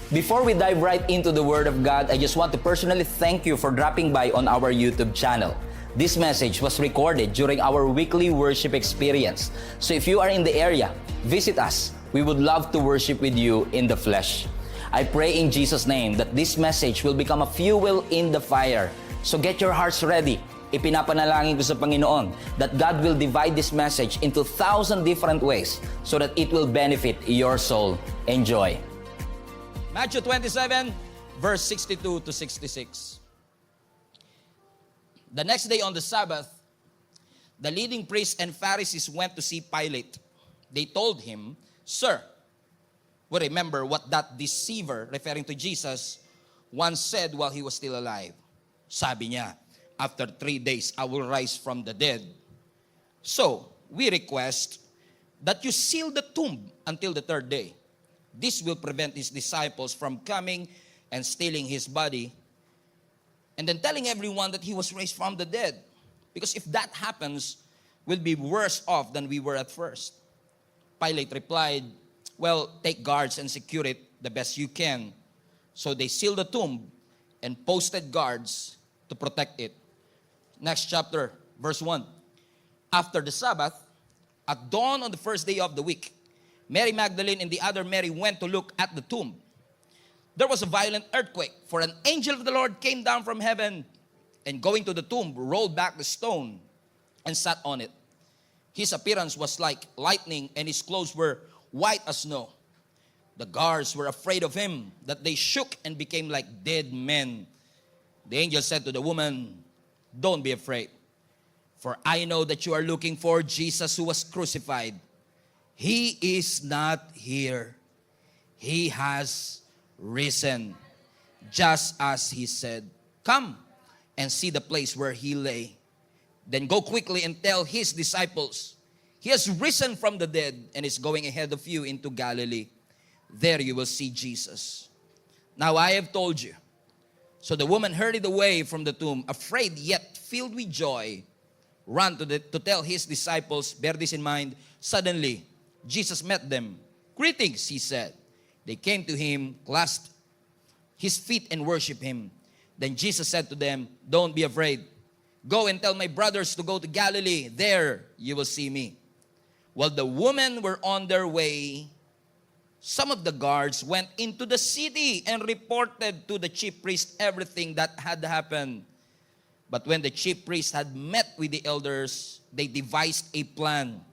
Before we dive right into the Word of God, I just want to personally thank you for dropping by on our YouTube channel. This message was recorded during our weekly worship experience. So if you are in the area, visit us. We would love to worship with you in the flesh. I pray in Jesus' name that this message will become a fuel in the fire. So get your hearts ready. Ipinapanalangin ko sa Panginoon that God will divide this message into 1,000 different ways so that it will benefit your soul. Enjoy. Matthew 27, verse 62 to 66. The next day on the Sabbath, the leading priests and Pharisees went to see Pilate. They told him, "Sir," we remember what that deceiver, referring to Jesus, once said while he was still alive. Sabi niya, "After 3 days, I will rise from the dead." So, we request that you seal the tomb until the 3rd day. This will prevent his disciples from coming and stealing his body and then telling everyone that he was raised from the dead. Because if that happens, we'll be worse off than we were at first. Pilate replied, "Well, take guards and secure it the best you can." So they sealed the tomb and posted guards to protect it. Next chapter, verse 1. After the Sabbath, at dawn on the first day of the week, Mary Magdalene and the other Mary went to look at the tomb. There was a violent earthquake, for an angel of the Lord came down from heaven and going to the tomb, rolled back the stone and sat on it. His appearance was like lightning and his clothes were white as snow. The guards were afraid of him, that they shook and became like dead men. The angel said to the woman, "Don't be afraid, for I know that you are looking for Jesus who was crucified. He is not here. He has risen, just as he said. Come and see the place where he lay. Then go quickly and tell his disciples, he has risen from the dead and is going ahead of you into Galilee. There you will see Jesus. Now I have told you." So the woman hurried away from the tomb, afraid yet filled with joy, ran to tell his disciples. Bear this in mind. Suddenly, Jesus met them. "Greetings," he said. They came to him, clasped his feet and worshiped him. Then Jesus said to them, "Don't be afraid. Go and tell my brothers to go to Galilee. There you will see me." While the women were on their way, some of the guards went into the city and reported to the chief priest everything that had happened. But when the chief priest had met with the elders, they devised a plan.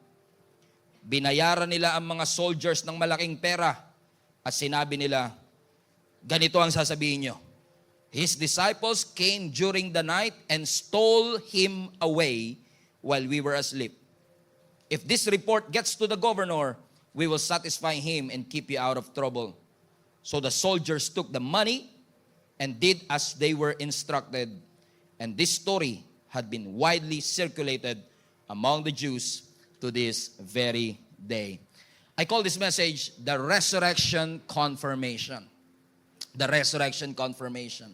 Binayaran nila ang mga soldiers ng malaking pera at sinabi nila, "Ganito ang sasabihin nyo. His disciples came during the night and stole him away while we were asleep. If this report gets to the governor, we will satisfy him and keep you out of trouble." So the soldiers took the money and did as they were instructed. And this story had been widely circulated among the Jews to this very day. I call this message the Resurrection Confirmation. The Resurrection Confirmation.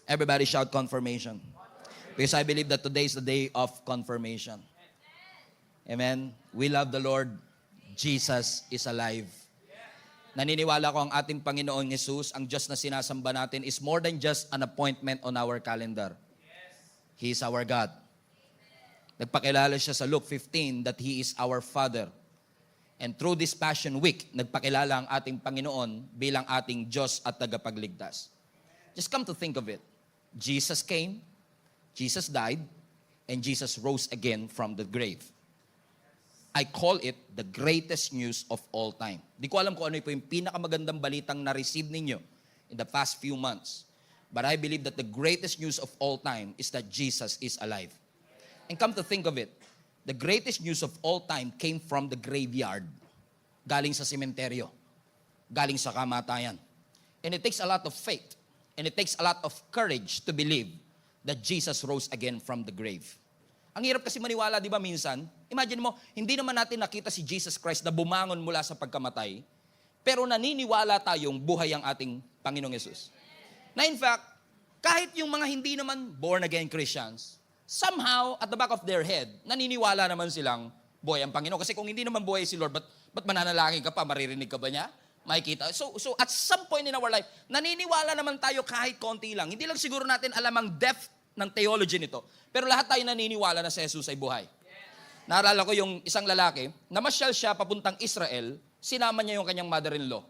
Everybody shout confirmation. Because I believe that today is the day of confirmation. Amen. We love the Lord. Jesus is alive. Naniniwala ko ang ating Panginoon Jesus, ang Diyos na sinasamba natin, is more than just an appointment on our calendar. He is our God. Nagpakilala siya sa Luke 15 that He is our Father. And through this Passion Week, nagpakilala ang ating Panginoon bilang ating Diyos at tagapagligtas. Just come to think of it. Jesus came, Jesus died, and Jesus rose again from the grave. I call it the greatest news of all time. Di ko alam kung ano po yung pinakamagandang balitang na-receive ninyo in the past few months. But I believe that the greatest news of all time is that Jesus is alive. And come to think of it, the greatest news of all time came from the graveyard. Galing sa sementeryo. Galing sa kamatayan. And it takes a lot of faith. And it takes a lot of courage to believe that Jesus rose again from the grave. Ang hirap kasi maniwala, di ba minsan? Imagine mo, hindi naman natin nakita si Jesus Christ na bumangon mula sa pagkamatay, pero naniniwala tayong buhay ang ating Panginoong Yesus. Na in fact, kahit yung mga hindi naman born-again Christians, somehow, at the back of their head, naniniwala naman silang buhay ang Panginoon. Kasi kung hindi naman buhay si Lord, ba't mananalangin ka pa? Maririnig ka ba niya? makikita. So at some point in our life, naniniwala naman tayo kahit konti lang. Hindi lang siguro natin alam ang depth ng theology nito. Pero lahat tayo naniniwala na si Jesus ay buhay. Naalala ko yung isang lalaki, namasyal siya papuntang Israel, sinama niya yung kanyang mother-in-law.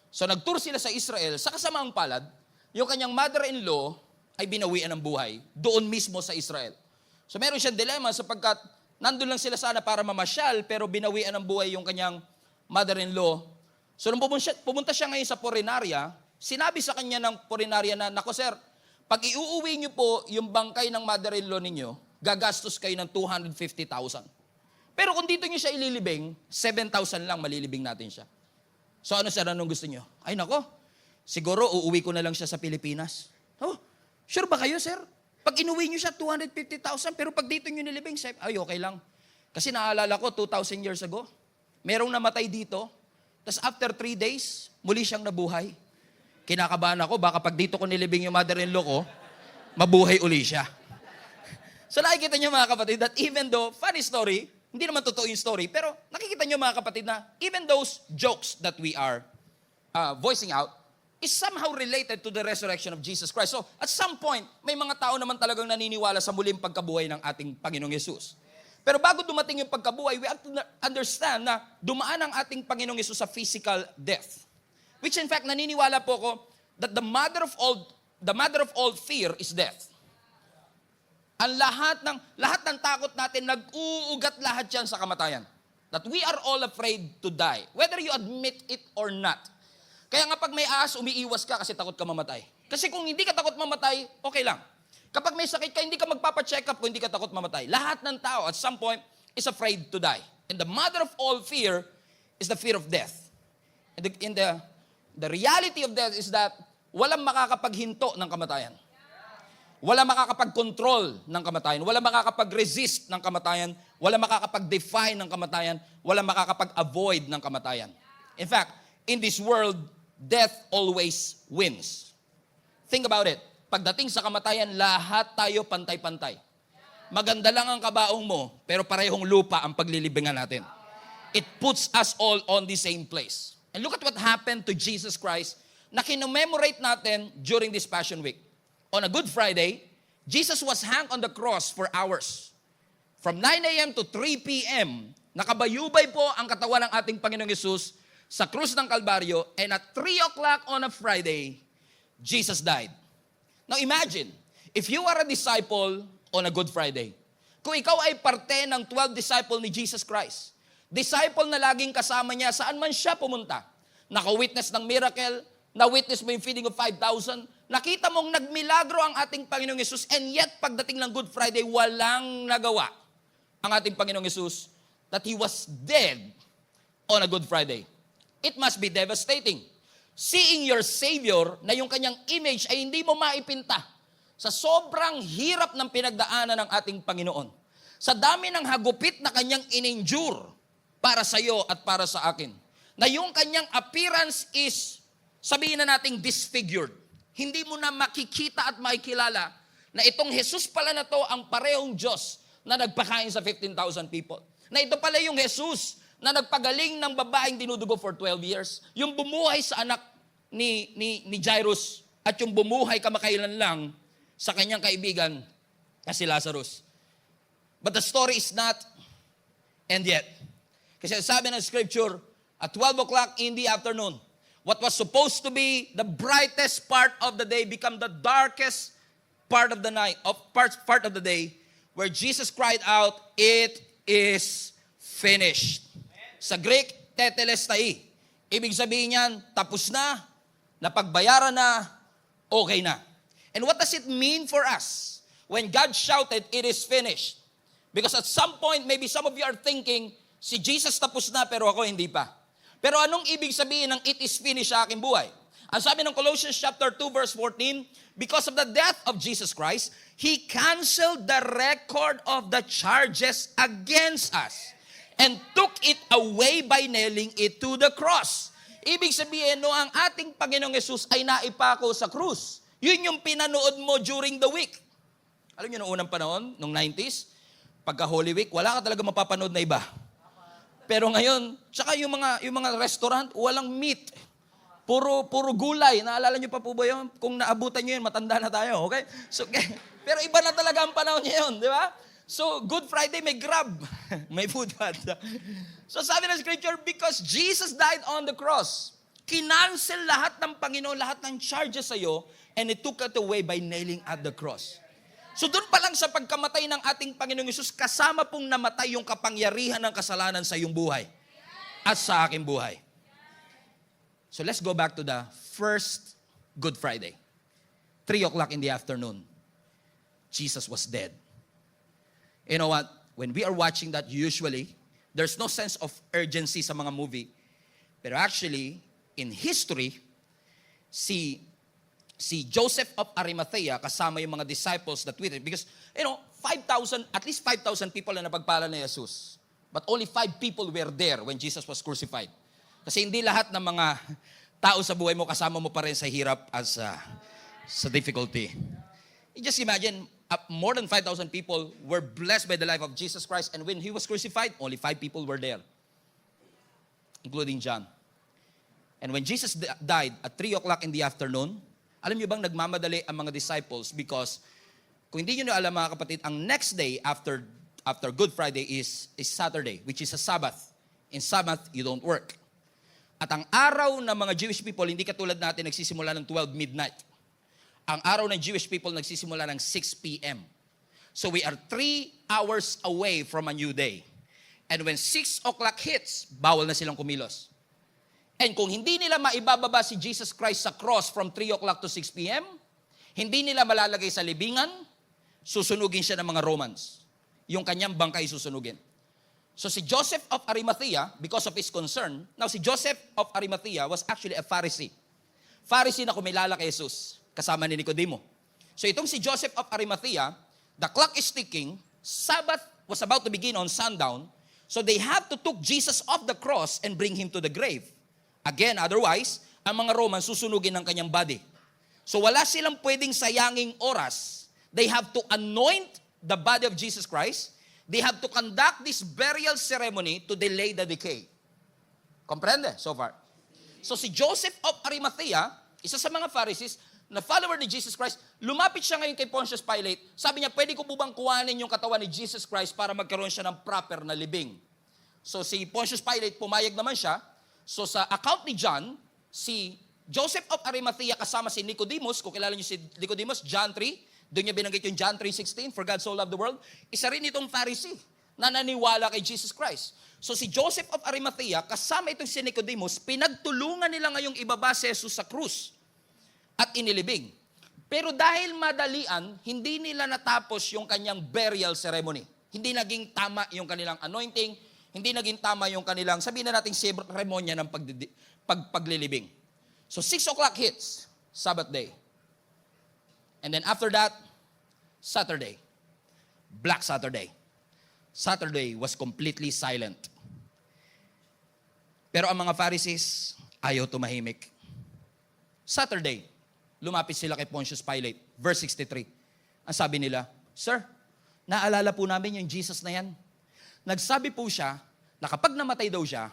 So nag-tour sila sa Israel, sa kasamaang palad, yung kanyang mother-in-law ay binawian ng buhay doon mismo sa Israel. So meron siyang dilemma sapagkat nandun lang sila sana para mamasyal pero binawian ng buhay yung kanyang mother-in-law. So nung pumunta siya ngayon sa Purinarya, sinabi sa kanya ng Purinarya na, "Nako sir, pag iuuwi niyo po yung bangkay ng mother-in-law ninyo, gagastos kayo ng 250,000. Pero kung dito niyo siya ililibing, 7,000 lang malilibing natin siya." So ano sir, anong gusto niyo? Ay nako, siguro uuwi ko na lang siya sa Pilipinas. Oh, sure ba kayo sir? Pag inuwi niyo siya, 250,000, pero pag dito niyo nilibing, ay okay lang. Kasi naalala ko, 2,000 years ago, merong namatay dito, tapos after 3 days, muli siyang nabuhay. Kinakabahan ako, baka pag dito ko nilibing yung mother-in-law ko, mabuhay uli siya. So nakikita niyo mga kapatid that even though, funny story, hindi naman totoo yung story, pero nakikita niyo mga kapatid na even those jokes that we are voicing out is somehow related to the resurrection of Jesus Christ. So at some point, may mga tao naman talagang naniniwala sa muling pagkabuhay ng ating Panginoong Yesus. Pero bago dumating yung pagkabuhay, we have to understand na dumaan ang ating Panginoong Yesus sa physical death. Which in fact, naniniwala po ako that the mother of all fear is death. Ang lahat ng takot natin, nag-uugat lahat yan sa kamatayan. That we are all afraid to die. Whether you admit it or not. Kaya nga pag may ahas, umiiwas ka kasi takot ka mamatay. Kasi kung hindi ka takot mamatay, okay lang. Kapag may sakit ka, hindi ka magpapacheck up kung hindi ka takot mamatay. Lahat ng tao at some point is afraid to die. And the mother of all fear is the fear of death. And the reality of death is that walang makakapaghinto ng kamatayan. Wala makakapag-control ng kamatayan. Wala makakapag-resist ng kamatayan. Wala makakapag-define ng kamatayan. Wala makakapag-avoid ng kamatayan. In fact, in this world, death always wins. Think about it. Pagdating sa kamatayan, lahat tayo pantay-pantay. Maganda lang ang kabaong mo, pero parehong lupa ang paglilibingan natin. It puts us all on the same place. And look at what happened to Jesus Christ na kinomemorate natin during this Passion Week. On a Good Friday, Jesus was hung on the cross for hours. From 9 a.m. to 3 p.m., nakabayubay po ang katawan ng ating Panginoong Yesus sa krus ng Kalbaryo, and at 3 o'clock on a Friday, Jesus died. Now imagine, if you are a disciple on a Good Friday, kung ikaw ay parte ng 12 disciple ni Jesus Christ, disciple na laging kasama niya saan man siya pumunta, naka-witness ng miracle, na-witness mo yung feeding of 5,000, nakita mong nagmilagro ang ating Panginoong Yesus, and yet pagdating ng Good Friday, walang nagawa ang ating Panginoong Yesus, that He was dead on a Good Friday. It must be devastating. Seeing your Savior na yung kanyang image ay hindi mo maipinta sa sobrang hirap ng pinagdaanan ng ating Panginoon. Sa dami ng hagupit na kanyang in-endure para sa iyo at para sa akin. Na yung kanyang appearance is, sabihin na nating disfigured. Hindi mo na makikita at makikilala na itong Jesus pala na to ang parehong Diyos na nagpakain sa 15,000 people. Na ito pala yung Jesus na nagpagaling ng babaeng dinudugo for 12 years. Yung bumuhay sa anak ni Jairus at yung bumuhay kamakailan lang sa kanyang kaibigan na si Lazarus. But the story is not end yet. Kasi sabi ng scripture, at 12 o'clock in the afternoon, what was supposed to be the brightest part of the day become the darkest part of the night, part of the day, where Jesus cried out, "It is finished." Sa Greek, tetelestai. Ibig sabihin niyan, tapos na, napagbayaran na, okay na. And what does it mean for us when God shouted, "It is finished"? Because at some point, maybe some of you are thinking, si Jesus tapos na pero ako hindi pa. Pero anong ibig sabihin ng "it is finished" sa aking buhay? Ang sabi ng Colossians chapter 2 verse 14, because of the death of Jesus Christ, He canceled the record of the charges against us and took it away by nailing it to the cross. Ibig sabihin, no, ang ating Panginoong Yesus ay naipako sa krus. Yun yung pinanood mo during the week. Alam niyo, noong unang panahon, noong 90s, pagka Holy Week, wala ka talaga mapapanood na iba. Pero ngayon, tsaka yung mga restaurant, walang meat. Puro gulay. Naalala niyo pa po ba yun? Kung naabutan niyo yun, matanda na tayo, okay? So, pero iba na talaga ang panahon niya yun, di ba? So, Good Friday, may Grab. May food panda. So, sabi ng scripture, because Jesus died on the cross, kinancel lahat ng Panginoon, lahat ng charges sa'yo, and He took it away by nailing at the cross. So, doon pa lang sa pagkamatay ng ating Panginoong Yesus, kasama pong namatay yung kapangyarihan ng kasalanan sa iyong buhay at sa aking buhay. So let's go back to the first Good Friday. 3 o'clock in the afternoon, Jesus was dead. You know what? When we are watching that, usually, there's no sense of urgency sa mga movie. Pero actually, in history, si Joseph of Arimathea, kasama yung mga disciples that with it, because, 5,000, at least 5,000 people na napagpala ni Jesus. But only 5 people were there when Jesus was crucified. Kasi hindi lahat ng mga tao sa buhay mo kasama mo pa rin sa hirap at sa difficulty. You just imagine, more than 5,000 people were blessed by the life of Jesus Christ, and when He was crucified, only 5 people were there, including John. And when Jesus died at 3 o'clock in the afternoon, alam niyo bang nagmamadali ang mga disciples because kung hindi niyo na alam mga kapatid, ang next day after Good Friday is Saturday, which is a Sabbath. In Sabbath, you don't work. At ang araw ng mga Jewish people, hindi katulad natin nagsisimula ng 12 midnight. Ang araw ng Jewish people nagsisimula ng 6 p.m. So we are 3 hours away from a new day. And when 6 o'clock hits, bawal na silang kumilos. And kung hindi nila maibababa si Jesus Christ sa cross from 3 o'clock to 6 p.m., hindi nila malalagay sa libingan, susunugin siya ng mga Romans. Yung kanyang bangkay susunugin. So si Joseph of Arimathea, because of his concern, now si Joseph of Arimathea was actually a Pharisee. Pharisee na kumilala kay Jesus, kasama ni Nicodemo. So itong si Joseph of Arimathea, the clock is ticking, Sabbath was about to begin on sundown, so they have to took Jesus off the cross and bring Him to the grave. Again, otherwise, ang mga Romans susunugin ng kanyang body. So wala silang pwedeng sayanging oras. They have to anoint the body of Jesus Christ. They have to conduct this burial ceremony to delay the decay. Comprende so far? So si Joseph of Arimathea, isa sa mga Pharisees, na follower ni Jesus Christ, lumapit siya ngayon kay Pontius Pilate. Sabi niya, pwede ko po bang kuhanin yung katawan ni Jesus Christ para magkaroon siya ng proper na libing? So si Pontius Pilate, pumayag naman siya. So sa account ni John, si Joseph of Arimathea kasama si Nicodemus, kung kilala niyo si Nicodemus, John 3, doon niya binanggit yung John 3:16, for God so loved the world. Isa rin itong Pharisee na naniwala kay Jesus Christ. So si Joseph of Arimathea, kasama itong si Nicodemus, pinagtulungan nila ngayong ibaba si Jesus sa krus at inilibing. Pero dahil madalian, hindi nila natapos yung kanyang burial ceremony. Hindi naging tama yung kanilang anointing, hindi naging tama yung kanilang, sabihin na natin, seremonya ng paglilibing. So 6 o'clock hits, Sabbath day. And then after that, Saturday. Black Saturday. Saturday was completely silent. Pero ang mga Pharisees, ayaw tumahimik. Saturday, lumapit sila kay Pontius Pilate. Verse 63. Ang sabi nila, Sir, naalala po namin yung Jesus na yan. Nagsabi po siya na kapag namatay daw siya,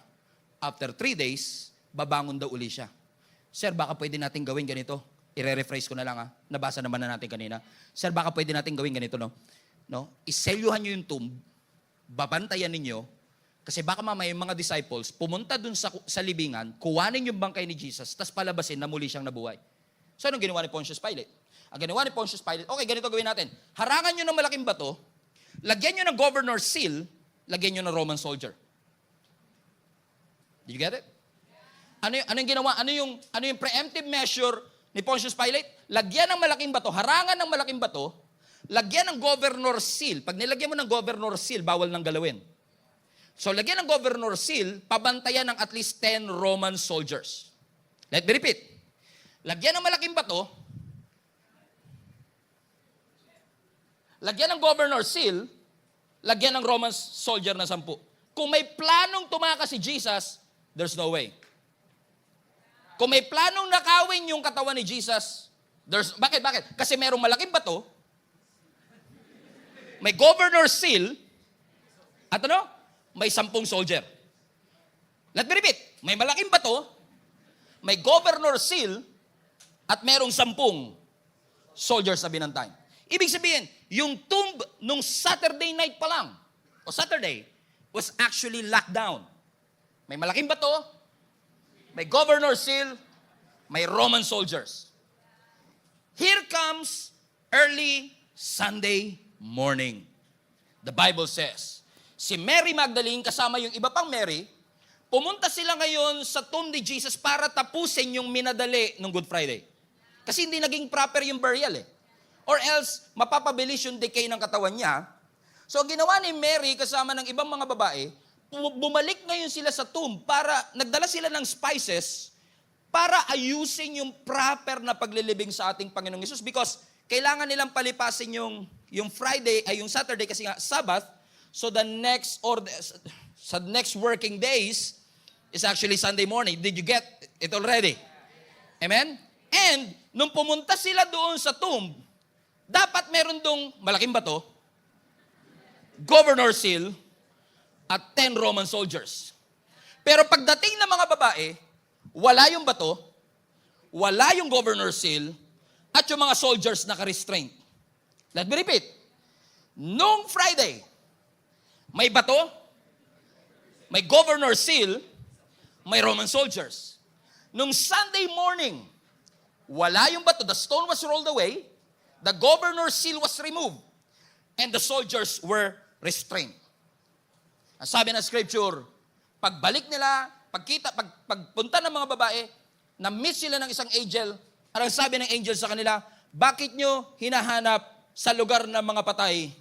after 3 days, babangon daw uli siya. Sir, baka pwede natin gawin ganito. I-rephrase ko na lang Nabasa naman na natin kanina. Sir, baka pwede natin gawin ganito, no? Iselyuhan nyo yung tomb, babantayan ninyo, kasi baka mamaya yung mga disciples, pumunta dun sa libingan, kuwanin yung bangkay ni Jesus, tapos palabasin na muli siyang nabuhay. So, anong ginawa ni Pontius Pilate? Ang ginawa ni Pontius Pilate, okay, ganito gawin natin. Harangan nyo ng malaking bato, lagyan nyo ng governor's seal, lagyan nyo ng Roman soldier. Did you get it? Ano yung ginawa? Ano yung preemptive measure ni Pontius Pilate? Lagyan ng malaking bato, harangan ng malaking bato, lagyan ng governor's seal. Pag nilagyan mo ng governor's seal, bawal nang galawin. So, lagyan ng governor's seal, pabantayan ng at least 10 Roman soldiers. Let me repeat. Lagyan ng malaking bato, lagyan ng governor's seal, lagyan ng Roman soldier na 10. Kung may planong tumakas si Jesus, there's no way. Kung may planong nakawin yung katawan ni Jesus, bakit? Kasi merong malaking bato, may governor's seal, at may 10 soldier. Let me repeat. May malaking bato, may governor seal, at merong 10 soldiers na binantay. Ibig sabihin, yung tomb nung Saturday night pa lang, o Saturday, was actually locked down. May malaking bato, may governor seal, may Roman soldiers. Here comes early Sunday morning. The Bible says, si Mary Magdalene kasama yung iba pang Mary, pumunta sila ngayon sa tomb ni Jesus para tapusin yung minadali ng Good Friday. Kasi hindi naging proper yung burial eh. Or else, mapapabilis yung decay ng katawan niya. So, ginawa ni Mary kasama ng ibang mga babae, bumalik ngayon sila sa tomb para, nagdala sila ng spices para ayusin yung proper na paglilibing sa ating Panginoong Hesus. Because, kailangan nilang palipasin yung Friday, ay yung Saturday kasi nga Sabbath. So, sa next working days is actually Sunday morning. Did you get it already? Amen? And, nung pumunta sila doon sa tomb, dapat meron dong malaking bato, governor seal, at 10 Roman soldiers. Pero pagdating ng mga babae, wala yung bato, wala yung governor seal, at yung mga soldiers naka-restraint. Let me repeat. Noong Friday, may bato, may governor seal, may Roman soldiers. Noong Sunday morning, wala yung bato, the stone was rolled away, the governor seal was removed, and the soldiers were restrained. Ang sabi ng scripture, pagbalik nila, pagpunta ng mga babae, na-miss sila ng isang angel, at ang sabi ng angel sa kanila, bakit nyo hinahanap sa lugar ng mga patay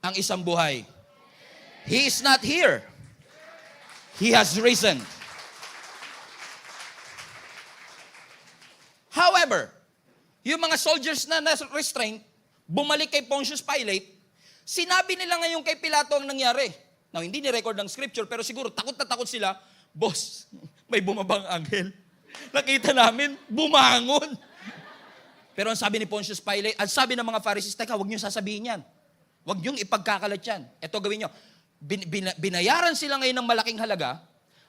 ang isang buhay? He is not here. He has risen. However, yung mga soldiers na restrained, bumalik kay Pontius Pilate, sinabi nila ngayon kay Pilato ang nangyari. Now, hindi ni-record ng scripture, pero siguro takot na takot sila, boss, may bumabang anghel. Nakita namin, bumangon. Pero ang sabi ni Pontius Pilate, ang sabi ng mga Pharisees, teka, huwag niyo sasabihin yan. Huwag niyong ipagkakalat yan. Ito gawin niyo. Binayaran sila ngayon ng malaking halaga,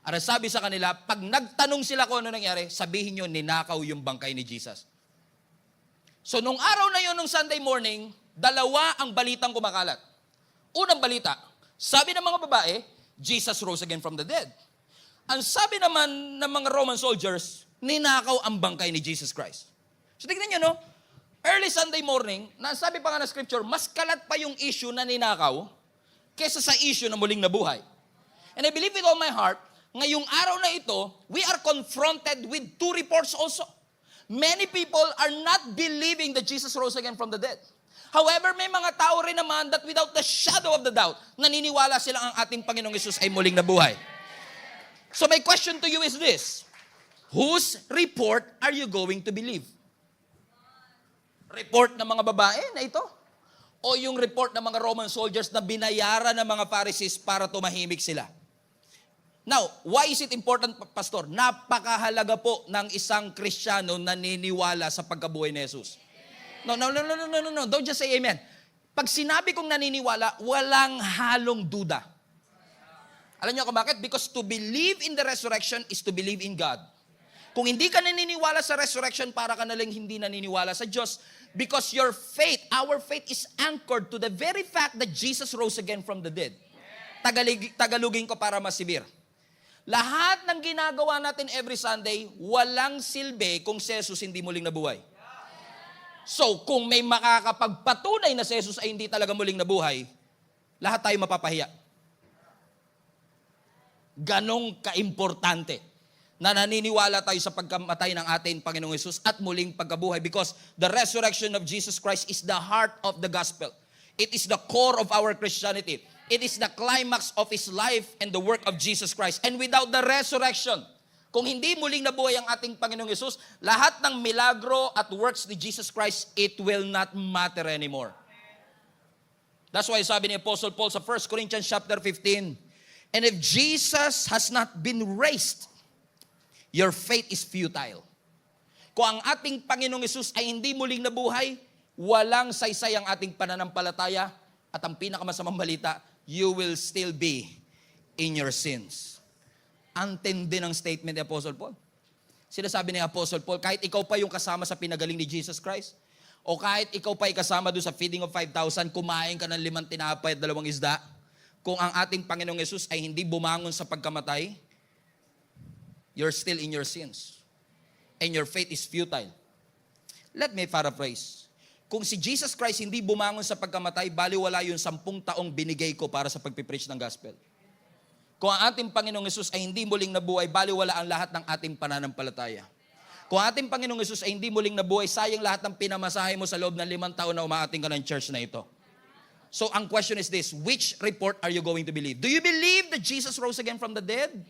at ang sabi sa kanila, pag nagtanong sila kung ano nangyari, sabihin niyo, ninakaw yung bangkay ni Jesus. So, nung araw na yun, nung Sunday morning, dalawa ang balitang kumakalat. Unang balita, sabi ng mga babae, Jesus rose again from the dead. Ang sabi naman ng mga Roman soldiers, ninakaw ang bangkay ni Jesus Christ. So tignan nyo, no? Early Sunday morning, nasabi pa nga na scripture, mas kalat pa yung issue na ninakaw kesa sa issue na muling nabuhay. And I believe with all my heart, ngayong araw na ito, we are confronted with 2 reports also. Many people are not believing that Jesus rose again from the dead. However, may mga tao rin naman that without the shadow of the doubt, naniniwala sila ang ating Panginoong Hesus ay muling nabuhay. So my question to you is this: whose report are you going to believe? Report ng mga babae na ito? O yung report ng mga Roman soldiers na binayaran ng mga Pharisees para tumahimik sila? Now, why is it important, Pastor? Napakahalaga po ng isang Kristiyano na naniniwala sa pagkabuhay ni Jesus. No. Don't just say amen. Pag sinabi kong naniniwala, walang halong duda. Alam niyo kung bakit? Because to believe in the resurrection is to believe in God. Kung hindi ka naniniwala sa resurrection, para ka na lang hindi naniniwala sa Diyos. Because your faith, our faith is anchored to the very fact that Jesus rose again from the dead. Tagalugin ko para masibir. Lahat ng ginagawa natin every Sunday, walang silbi kung si Jesus hindi muling nabuhay. So, kung may makakapagpatunay na si Jesus ay hindi talaga muling nabuhay, lahat tayo mapapahiya. Ganong kaimportante na naniniwala tayo sa pagkamatay ng ating Panginoong Hesus at muling pagkabuhay, because the resurrection of Jesus Christ is the heart of the gospel. It is the core of our Christianity. It is the climax of His life and the work of Jesus Christ. And without the resurrection, kung hindi muling nabuhay ang ating Panginoong Hesus, lahat ng milagro at works ni Jesus Christ, it will not matter anymore. That's why sabi ni Apostle Paul sa 1 Corinthians chapter 15, and if Jesus has not been raised, your faith is futile. Kung ang ating Panginoong Hesus ay hindi muling nabuhay, walang saysay ang ating pananampalataya, at ang pinakamasamang balita, you will still be in your sins. Antindi ng statement ni Apostle Paul. Sinasabi ni Apostle Paul, kahit ikaw pa yung kasama sa pinagaling ni Jesus Christ, o kahit ikaw pa ay kasama doon sa feeding of 5,000, kumain ka ng 5 tinapay at 2 isda, kung ang ating Panginoong Yesus ay hindi bumangon sa pagkamatay, you're still in your sins. And your faith is futile. Let me paraphrase. Kung si Jesus Christ hindi bumangon sa pagkamatay, baliwala yung 10 taong binigay ko para sa pagpipreach ng gospel. Kung ang ating Panginoong Yesus ay hindi muling nabuhay, baliwala ang lahat ng ating pananampalataya. Kung ating Panginoong Yesus ay hindi muling nabuhay, sayang lahat ng pinamasahe mo sa loob ng 5 taon na umaating ka ng church na ito. So ang question is this, which report are you going to believe? Do you believe that Jesus rose again from the dead? Yes.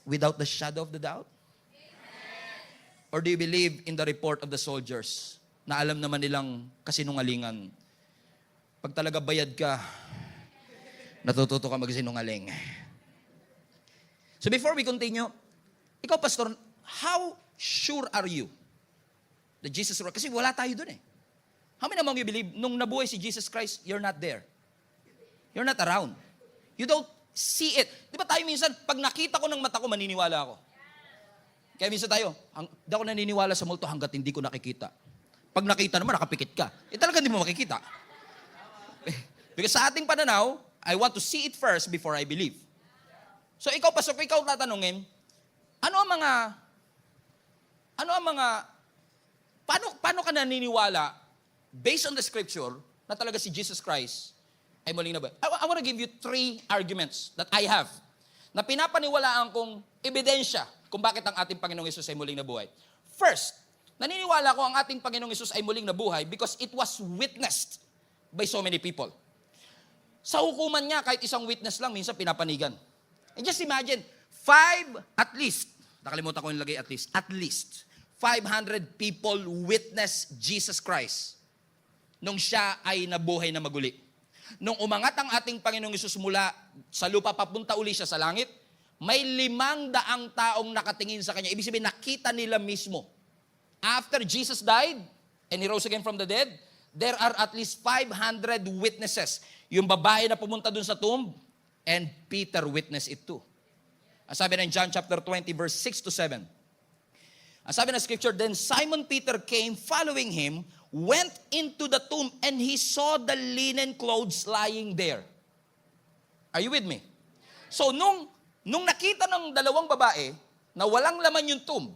Without the shadow of the doubt? Yes. Or do you believe in the report of the soldiers na alam naman nilang kasinungalingan? Pag talaga bayad ka, natututo ka magsinungaling. So before we continue, ikaw pastor, how sure are you that Jesus rose? Kasi wala tayo dun eh. How many among you believe, nung nabuhay si Jesus Christ, you're not there? You're not around. You don't see it. Di ba tayo minsan, pag nakita ko ng mata ko, maniniwala ako. Kaya minsan tayo, di ako naniniwala sa multo hanggat hindi ko nakikita. Pag nakita naman, nakapikit ka. Talaga hindi mo makikita. Because sa ating pananaw, I want to see it first before I believe. So ikaw, pastor, kung ikaw tatanungin, paano ka naniniwala based on the scripture na talaga si Jesus Christ ay muling nabuhay? I want to give you 3 arguments that I have na pinapaniwalaan kong ebidensya kung bakit ang ating Panginoong Yesus ay muling nabuhay. First, naniniwala ko ang ating Panginoong Yesus ay muling nabuhay because it was witnessed by so many people. Sa hukuman niya, kahit isang witness lang, minsan pinapanigan. And just imagine, nakalimutan ko yung lagay at least 500 people witness Jesus Christ nung siya ay nabuhay na maguli. Nung umangat ang ating Panginoong Yesus mula sa lupa, papunta uli siya sa langit, may 500 taong nakatingin sa kanya. Ibig sabihin, nakita nila mismo. After Jesus died, and He rose again from the dead, there are at least 500 witnesses. Yung babae na pumunta dun sa tomb, and Peter witnessed it too. Ang sabi ng John chapter 20, verse 6 to 7. Ang sabi ng scripture, then Simon Peter came following him, went into the tomb, and he saw the linen clothes lying there. Are you with me? So, nung nakita ng 2 babae na walang laman yung tomb,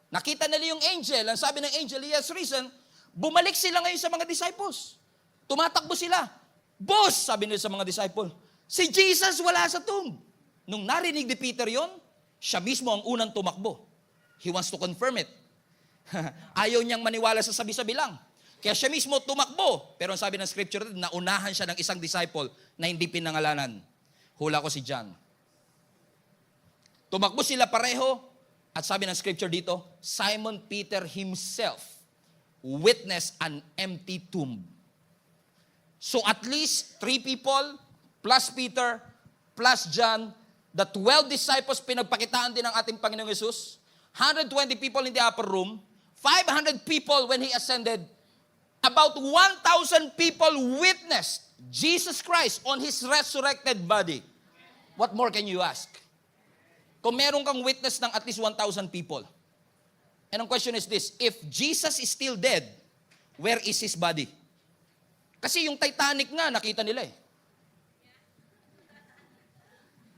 nakita nila yung angel, ang sabi ng angel, he has risen, bumalik sila ngayon sa mga disciples. Tumatakbo sila. Boss, sabi nila sa mga disciple, si Jesus wala sa tomb. Nung narinig ni Peter yon, siya mismo ang unang tumakbo. He wants to confirm it. Ayaw niyang maniwala sa sabi-sabi lang. Kaya siya mismo tumakbo. Pero ang sabi ng scripture, naunahan siya ng isang disciple na hindi pinangalanan. Hula ko si John. Tumakbo sila pareho. At sabi ng scripture dito, Simon Peter himself witnessed an empty tomb. So at least 3 people, plus Peter, plus John, the 12 disciples pinagpakitaan din ng ating Panginoong Yesus, 120 people in the upper room, 500 people when He ascended, about 1,000 people witnessed Jesus Christ on His resurrected body. What more can you ask? Kung meron kang witness ng at least 1,000 people. And ang question is this, if Jesus is still dead, where is His body? Kasi yung Titanic nga, nakita nila eh.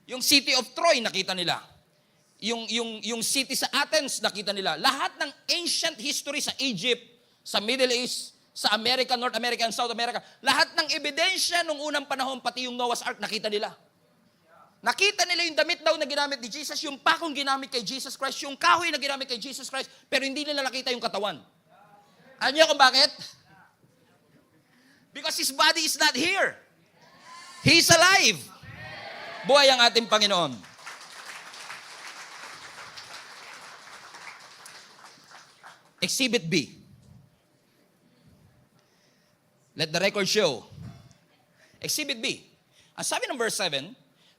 Yung city of Troy, nakita nila. Yung city sa Athens, nakita nila. Lahat ng ancient history sa Egypt, sa Middle East, sa America, North America, and South America, lahat ng ebidensya nung unang panahon, pati yung Noah's Ark, nakita nila. Nakita nila yung damit daw na ginamit ni Jesus, yung pakong ginamit kay Jesus Christ, yung kahoy na ginamit kay Jesus Christ, pero hindi nila nakita yung katawan. Alam niyo kung bakit? Because His body is not here. He's alive. Buhay ang ating Panginoon. Exhibit B. Let the record show. Exhibit B. Ang sabi ng verse 7,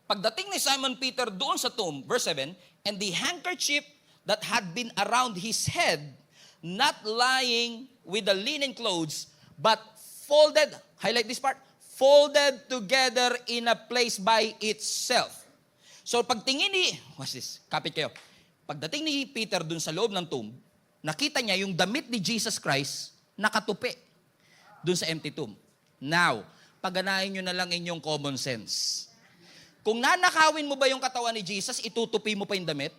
pagdating ni Simon Peter doon sa tomb, verse 7, and the handkerchief that had been around his head, not lying with the linen clothes, but folded, highlight this part, folded together in a place by itself. So pagtingin ni, what's this? Kapit kayo. Pagdating ni Peter dun sa loob ng tomb, nakita niya yung damit ni Jesus Christ nakatupi dun sa empty tomb. Now, pagganahin nyo na lang inyong common sense. Kung nanakawin mo ba yung katawan ni Jesus, itutupi mo pa yung damit?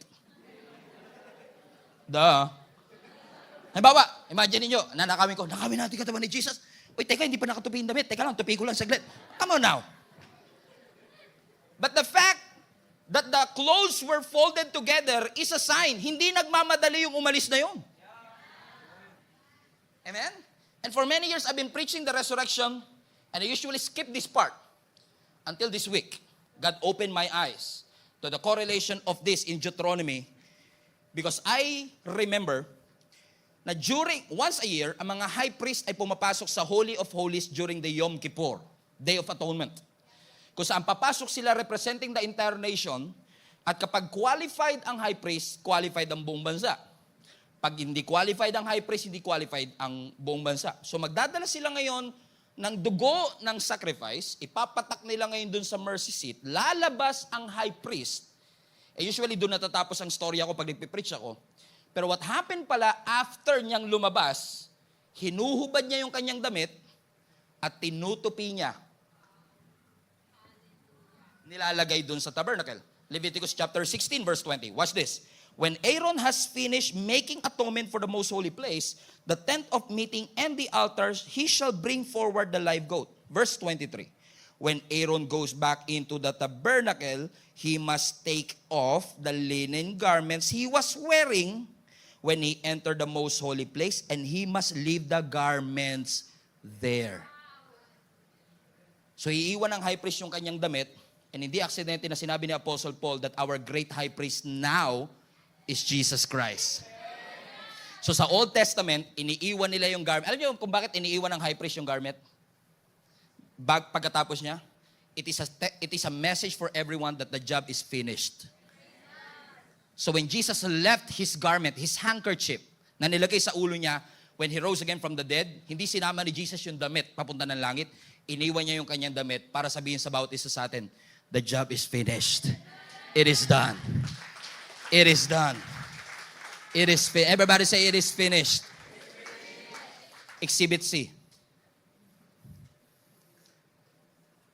Halimbawa, imagine niyo, nanakawin ko, nakawin natin katawan ni Jesus. Uy, teka, hindi pa nakatupi yung damit. Teka lang, tupi ko lang saglit. Come on now. But the fact that the clothes were folded together is a sign. Hindi nagmamadali yung umalis na yun. Amen? And for many years, I've been preaching the resurrection, and I usually skip this part until this week. God opened my eyes to the correlation of this in Deuteronomy, because I remember na once a year, ang mga high priest ay pumapasok sa Holy of Holies during the Yom Kippur, Day of Atonement. Kung saan papasok sila representing the entire nation, at kapag qualified ang high priest, qualified ang buong bansa. Pag hindi qualified ang high priest, hindi qualified ang buong bansa. So magdadala sila ngayon ng dugo ng sacrifice, ipapatak nila ngayon dun sa mercy seat, lalabas ang high priest. Usually doon natatapos ang story ako pag nagpipreach ako. Pero what happened pala, after niyang lumabas, hinuhubad niya yung kanyang damit at tinutupi niya. Nilalagay dun sa tabernacle. Leviticus chapter 16 verse 20. Watch this. When Aaron has finished making atonement for the most holy place, the tent of meeting and the altars, he shall bring forward the live goat. Verse 23. When Aaron goes back into the tabernacle, he must take off the linen garments he was wearing when he entered the most holy place, and he must leave the garments there. So iiwan ng high priest yung kanyang damit. And hindi aksidente na sinabi ni Apostle Paul that our great high priest now is Jesus Christ. So sa Old Testament, iniiwan nila yung garment. Alam niyo kung bakit iniiwan ng high priest yung garment? Pagkatapos niya, it is a message for everyone that the job is finished. So when Jesus left his garment, his handkerchief, na nilagay sa ulo niya, when he rose again from the dead, hindi sinama ni Jesus yung damit papunta ng langit. Iniwan niya yung kanyang damit para sabihin sa bawat isa sa atin, the job is finished. It is done. It is done. It is finished. Everybody say, it is finished. Exhibit C.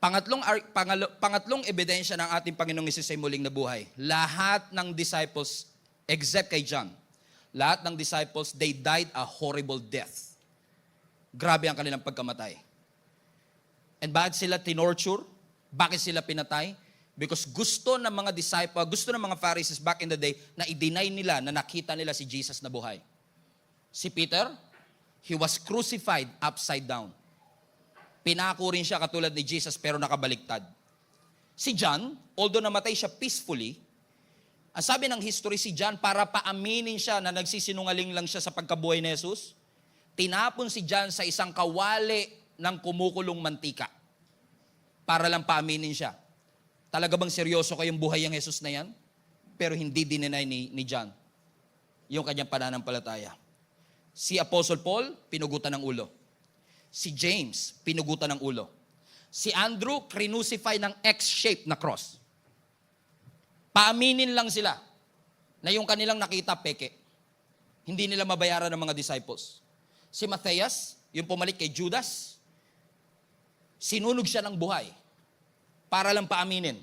Pangatlong ebidensya ng ating Panginoong Hesus ay muling nabuhay. Lahat ng disciples, except kay John, lahat ng disciples, they died a horrible death. Grabe ang kanilang pagkamatay. And bakit sila tinorture? Bakit sila pinatay? Because gusto ng mga disciples, gusto ng mga Pharisees back in the day na i-deny nila na nakita nila si Jesus na buhay. Si Peter, he was crucified upside down. Pinako rin siya katulad ni Jesus pero nakabaliktad. Si John, although namatay siya peacefully, ang sabi ng history, si John para paaminin siya na nagsisinungaling lang siya sa pagkabuhay ni Jesus, tinapon si John sa isang kawali ng kumukulong mantika para lang paaminin siya. Talaga bang seryoso kayong buhay ang Jesus na yan? Pero hindi dininay ni John yung kanyang pananampalataya. Si Apostle Paul, pinugutan ng ulo. Si James, pinugutan ng ulo. Si Andrew, crucify ng X-shaped na cross. Paaminin lang sila na yung kanilang nakita peke. Hindi nila mabayaran ng mga disciples. Si Matthias, yung pumalik kay Judas, sinunog siya ng buhay para lang paaminin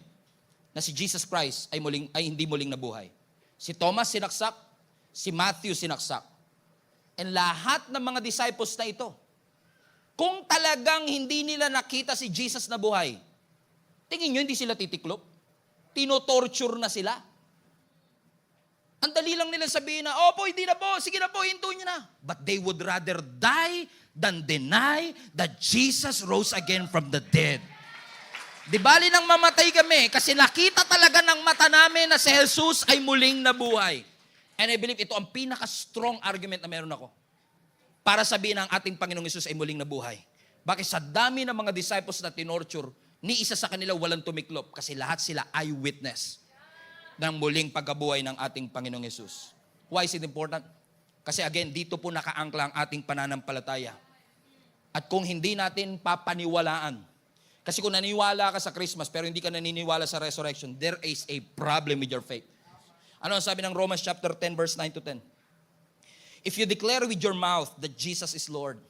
na si Jesus Christ ay hindi muling nabuhay. Si Thomas sinaksak, si Matthew sinaksak. And lahat ng mga disciples na ito, kung talagang hindi nila nakita si Jesus na buhay, tingin nyo hindi sila titiklop? Tinotorture na sila. Ang dali lang nila sabihin na, opo, hindi na po, sige na po, hinto nyo na. But they would rather die than deny that Jesus rose again from the dead. Di bali nang mamatay kami kasi nakita talaga ng mata namin na si Jesus ay muling nabuhay. And I believe ito ang pinaka-strong argument na meron ako para sabihin ng ating Panginoong Hesus ay muling nabuhay. Bakit sa dami ng mga disciples na tinorture, ni isa sa kanila walang tumiklop kasi lahat sila eyewitness ng muling pagkabuhay ng ating Panginoong Hesus. Why is it important? Kasi again, dito po nakaangkla ang ating pananampalataya. At kung hindi natin papaniwalaan Kasi kung naniniwala ka sa Christmas pero hindi ka naniniwala sa resurrection, there is a problem with your faith. Ano ang sabi ng Romans chapter 10 verse 9 to 10? If you declare with your mouth that Jesus is Lord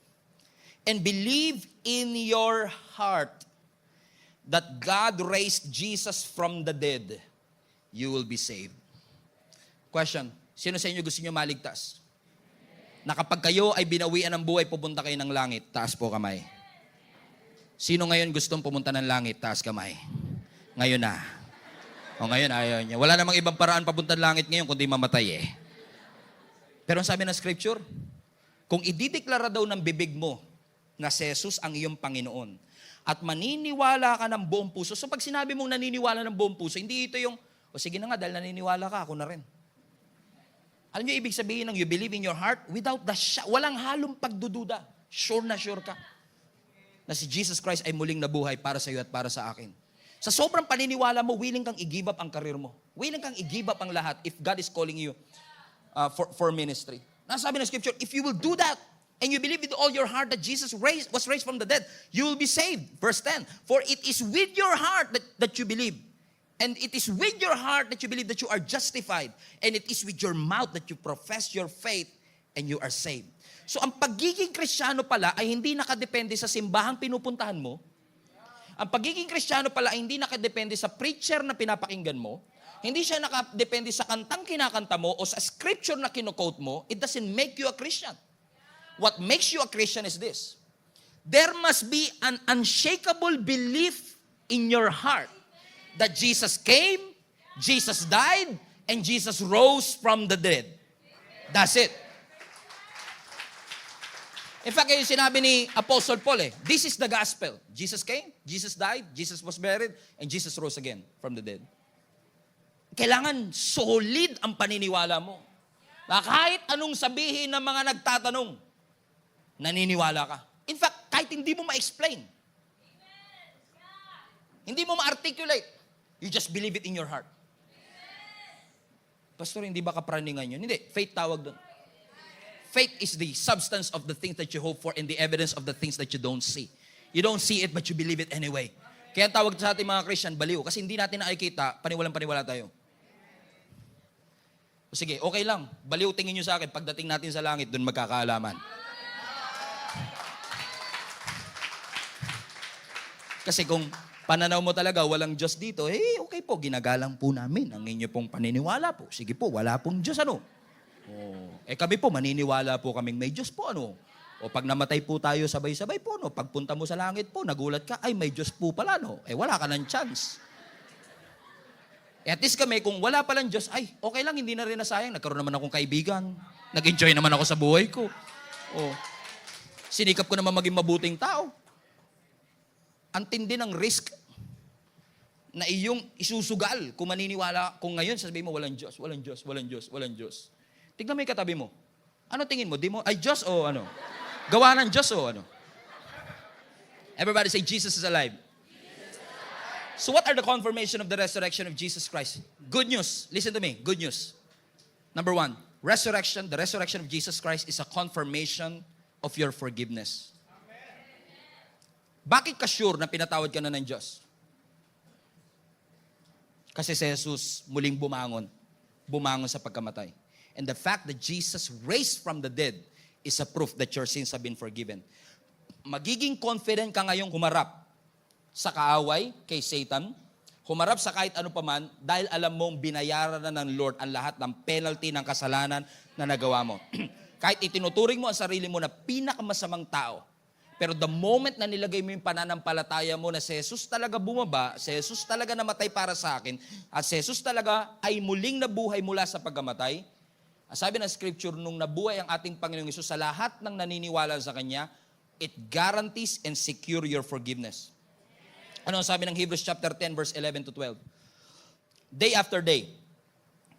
and believe in your heart that God raised Jesus from the dead, you will be saved. Question, sino sa inyo gusto niyo maligtas? Na kapag kayo ay binawian ng buhay, pupunta kayo ng langit, taas po kamay. Sino ngayon gustong pumunta ng langit? Taas kamay. Ngayon na. O ngayon, ayaw niya. Wala namang ibang paraan papunta ng langit ngayon kundi mamatay eh. Pero ang sabi ng scripture, kung idideklara daw ng bibig mo na si Jesus ang iyong Panginoon at maniniwala ka ng buong puso. So pag sinabi mong naniniwala ng buong puso, hindi ito yung, o sige na nga, dahil naniniwala ka, ako na rin. Alam niyo ibig sabihin ng you believe in your heart without walang halong pagdududa. Sure na sure ka na si Jesus Christ ay muling nabuhay para sa iyo at para sa akin. Sa sobrang paniniwala mo, willing kang i-give up ang karir mo. Willing kang i-give up ang lahat if God is calling you for ministry. Nasabi ng scripture, if you will do that, and you believe with all your heart that Jesus was raised from the dead, you will be saved. Verse 10, for it is with your heart that you believe. And it is with your heart that you believe that you are justified. And it is with your mouth that you profess your faith and you are saved. So ang pagiging Kristiyano pala ay hindi nakadepende sa simbahang pinupuntahan mo. Ang pagiging Kristiyano pala ay hindi nakadepende sa preacher na pinapakinggan mo. Hindi siya nakadepende sa kantang kinakanta mo o sa scripture na kino-quote mo. It doesn't make you a Christian. What makes you a Christian is this. There must be an unshakable belief in your heart that Jesus came, Jesus died, and Jesus rose from the dead. That's it. In fact, yung sinabi ni Apostle Paul this is the gospel. Jesus came, Jesus died, Jesus was buried, and Jesus rose again from the dead. Kailangan solid ang paniniwala mo. Na kahit anong sabihin ng mga nagtatanong, naniniwala ka. In fact, kahit hindi mo ma-explain, hindi mo ma-articulate, you just believe it in your heart. Pastor, hindi ba kapraningan yun? Hindi, faith tawag doon. Faith is the substance of the things that you hope for and the evidence of the things that you don't see. You don't see it, but you believe it anyway. Kaya tawag sa ating mga Christian, baliw. Kasi hindi natin nakikita, paniwalang-paniwala tayo. O sige, okay lang. Baliw tingin nyo sa akin. Pagdating natin sa langit, doon magkakaalaman. Kasi kung pananaw mo talaga, walang Diyos dito, okay po, ginagalang po namin ang inyo pong paniniwala po. Sige po, wala pong Diyos, ano? Kami po, maniniwala po kaming may Diyos po, ano? O pag namatay po tayo sabay-sabay po, no? Pagpunta mo sa langit po, nagulat ka, ay may Diyos po pala, no? Wala ka ng chance. At least kami, kung wala palang Diyos, ay, okay lang, hindi na rin nasayang. Nagkaroon naman akong kaibigan. Nag-enjoy naman ako sa buhay ko. Sinikap ko naman maging mabuting tao. Ang tindi ng risk na iyong isusugal kung maniniwala, kung ngayon sasabihin mo, walang Diyos, walang Diyos, walang Diyos, walang Diyos. Tignan mo yung katabi mo. Ano tingin mo? Di mo, ay Diyos o ano? Gawa ng Diyos o ano? Everybody say, Jesus is alive. So what are the confirmation of the resurrection of Jesus Christ? Good news. Listen to me. Good news. Number one, the resurrection of Jesus Christ is a confirmation of your forgiveness. Bakit ka sure na pinatawad ka na ng Diyos? Kasi si Jesus muling bumangon sa pagkamatay. And the fact that Jesus raised from the dead is a proof that your sins have been forgiven. Magiging confident ka ngayong humarap sa kaaway kay Satan, humarap sa kahit ano paman, dahil alam mong binayaran na ng Lord ang lahat ng penalty ng kasalanan na nagawa mo. Kahit itinuturing mo ang sarili mo na pinakamasamang tao, pero the moment na nilagay mo yung pananampalataya mo na si Jesus talaga bumaba, si Jesus talaga namatay para sa akin, at si Jesus talaga ay muling nabuhay mula sa pagkamatay, sabi ng scripture, nung nabuhay ang ating Panginoong Hesus sa lahat ng naniniwala sa Kanya, it guarantees and secure your forgiveness. Ano ang sabi ng Hebrews chapter 10 verse 11 to 12? Day after day,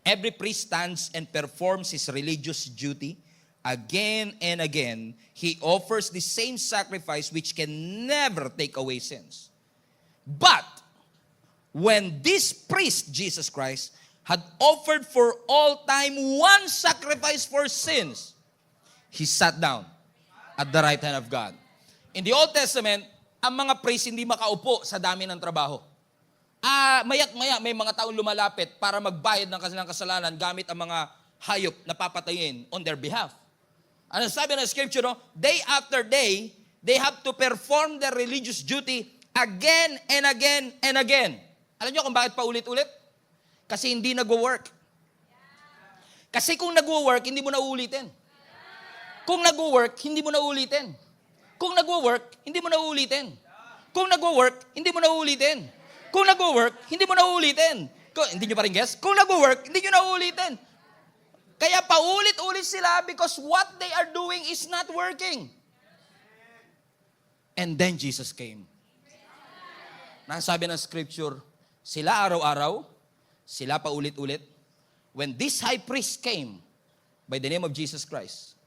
every priest stands and performs his religious duty. Again and again, he offers the same sacrifice which can never take away sins. But when this priest, Jesus Christ, had offered for all time one sacrifice for sins, he sat down at the right hand of God. In the Old Testament, ang mga priest hindi makaupo sa dami ng trabaho. Maya't maya may mga taong lumalapit para magbayad ng kanilang kasalanan gamit ang mga hayop na papatayin on their behalf. Ano sabi ng scripture, no? Day after day, they have to perform their religious duty again and again and again. Alam niyo kung bakit paulit-ulit? Kasi hindi nagwo-work. Kasi kung nagwo-work, hindi mo na uulitin. Kung nagwo-work, hindi mo na uulitin. Kung nagwo-work, hindi mo na uulitin. Kung nagwo-work, hindi mo na uulitin. Kung nagwo-work, hindi mo na uulitin. Hindi nyo pa rin guess? Kung nagwo-work, hindi nyo na uulitin. Kaya paulit-ulit sila because what they are doing is not working. And then Jesus came. Nasabi ng scripture, sila araw-araw, sila paulit-ulit. When this high priest came by the name of Jesus Christ,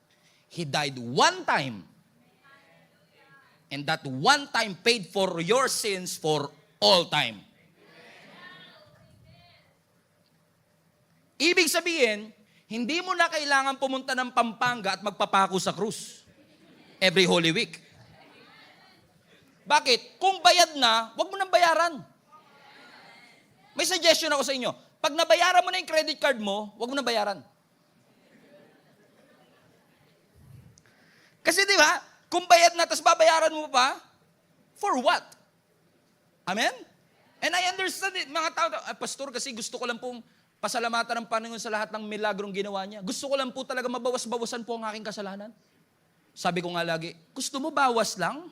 he died one time. And that one time paid for your sins for all time. Ibig sabihin, hindi mo na kailangan pumunta ng Pampanga at magpapako sa krus every Holy Week. Bakit? Kung bayad na, huwag mo nang bayaran. May suggestion ako sa inyo. Pag nabayaran mo na yung credit card mo, huwag mo nang bayaran. Kasi di ba, kung bayad na, tapos babayaran mo pa, for what? Amen? And I understand it, mga tao, Pastor, kasi gusto ko lang pong pasalamatan ng Panginoon sa lahat ng milagrong ginawa niya. Gusto ko lang po talaga mabawas-bawasan po ang aking kasalanan. Sabi ko nga lagi, gusto mo bawas lang?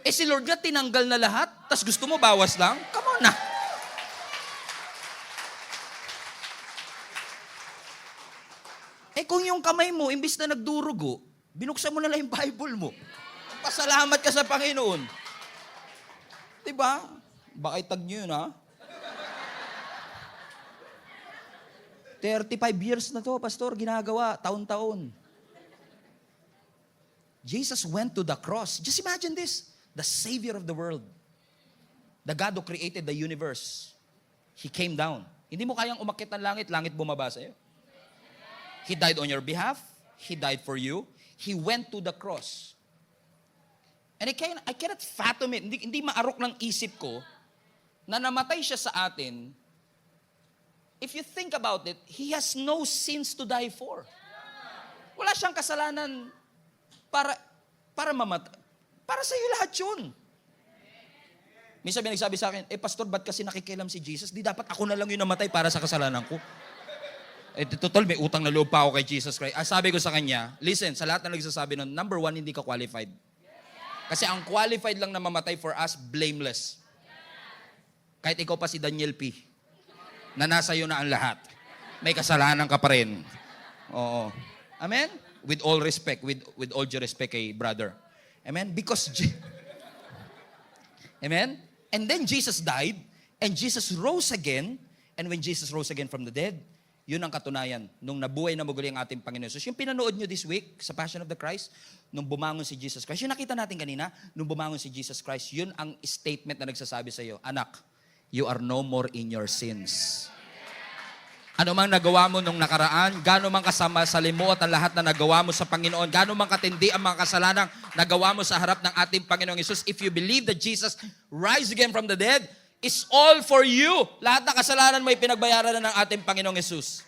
Si Lord nga tinanggal na lahat, tas gusto mo bawas lang? Come on na. Kung yung kamay mo, imbis na nagdurugo, binuksan mo na lang yung Bible mo. Pasalamat ka sa Panginoon. Diba? Baka itag nyo yun, ha? 35 years na to, Pastor, ginagawa, taon-taon. Jesus went to the cross. Just imagine this. The Savior of the world. The God who created the universe. He came down. Hindi mo kayang umakyat ng langit, langit bumaba sa'yo. He died on your behalf. He died for you. He went to the cross. And I cannot fathom it. Hindi maarok ng isip ko na namatay siya sa atin. If you think about it, He has no sins to die for. Wala siyang kasalanan para mamatay. Para sa iyo lahat yun. Minsan may nagsabi sa akin, Pastor, ba't kasi nakikialam si Jesus? Di dapat ako na lang yung namatay para sa kasalanan ko. Total, may utang na loob pa ako kay Jesus Christ. Sabi ko sa kanya, listen, sa lahat na nagsasabi nun, number one, hindi ka qualified. Kasi ang qualified lang na mamatay for us, blameless. Kahit ikaw pa si Daniel P. Na nasa iyo na ang lahat. May kasalanan ka pa rin. Oo. Amen? With all respect, with all due respect kay brother. Amen? Because, amen? And then Jesus died, and Jesus rose again, and when Jesus rose again from the dead, yun ang katunayan, nung nabuhay na muli ang ating Panginoon Jesus. Yung pinanood nyo this week sa Passion of the Christ, nung bumangon si Jesus Christ, yung nakita natin kanina, nung bumangon si Jesus Christ, yun ang statement na nagsasabi sa iyo, anak, you are no more in your sins. Ano mang nagawa mo nung nakaraan, gaano mang kasama sa limuot ang lahat na nagawa mo sa Panginoon, gaano mang katindi ang mga kasalanang nagawa mo sa harap ng ating Panginoong Jesus, if you believe that Jesus rise again from the dead, it's all for you. Lahat ng kasalanan mo pinagbayaran na ng ating Panginoong Jesus.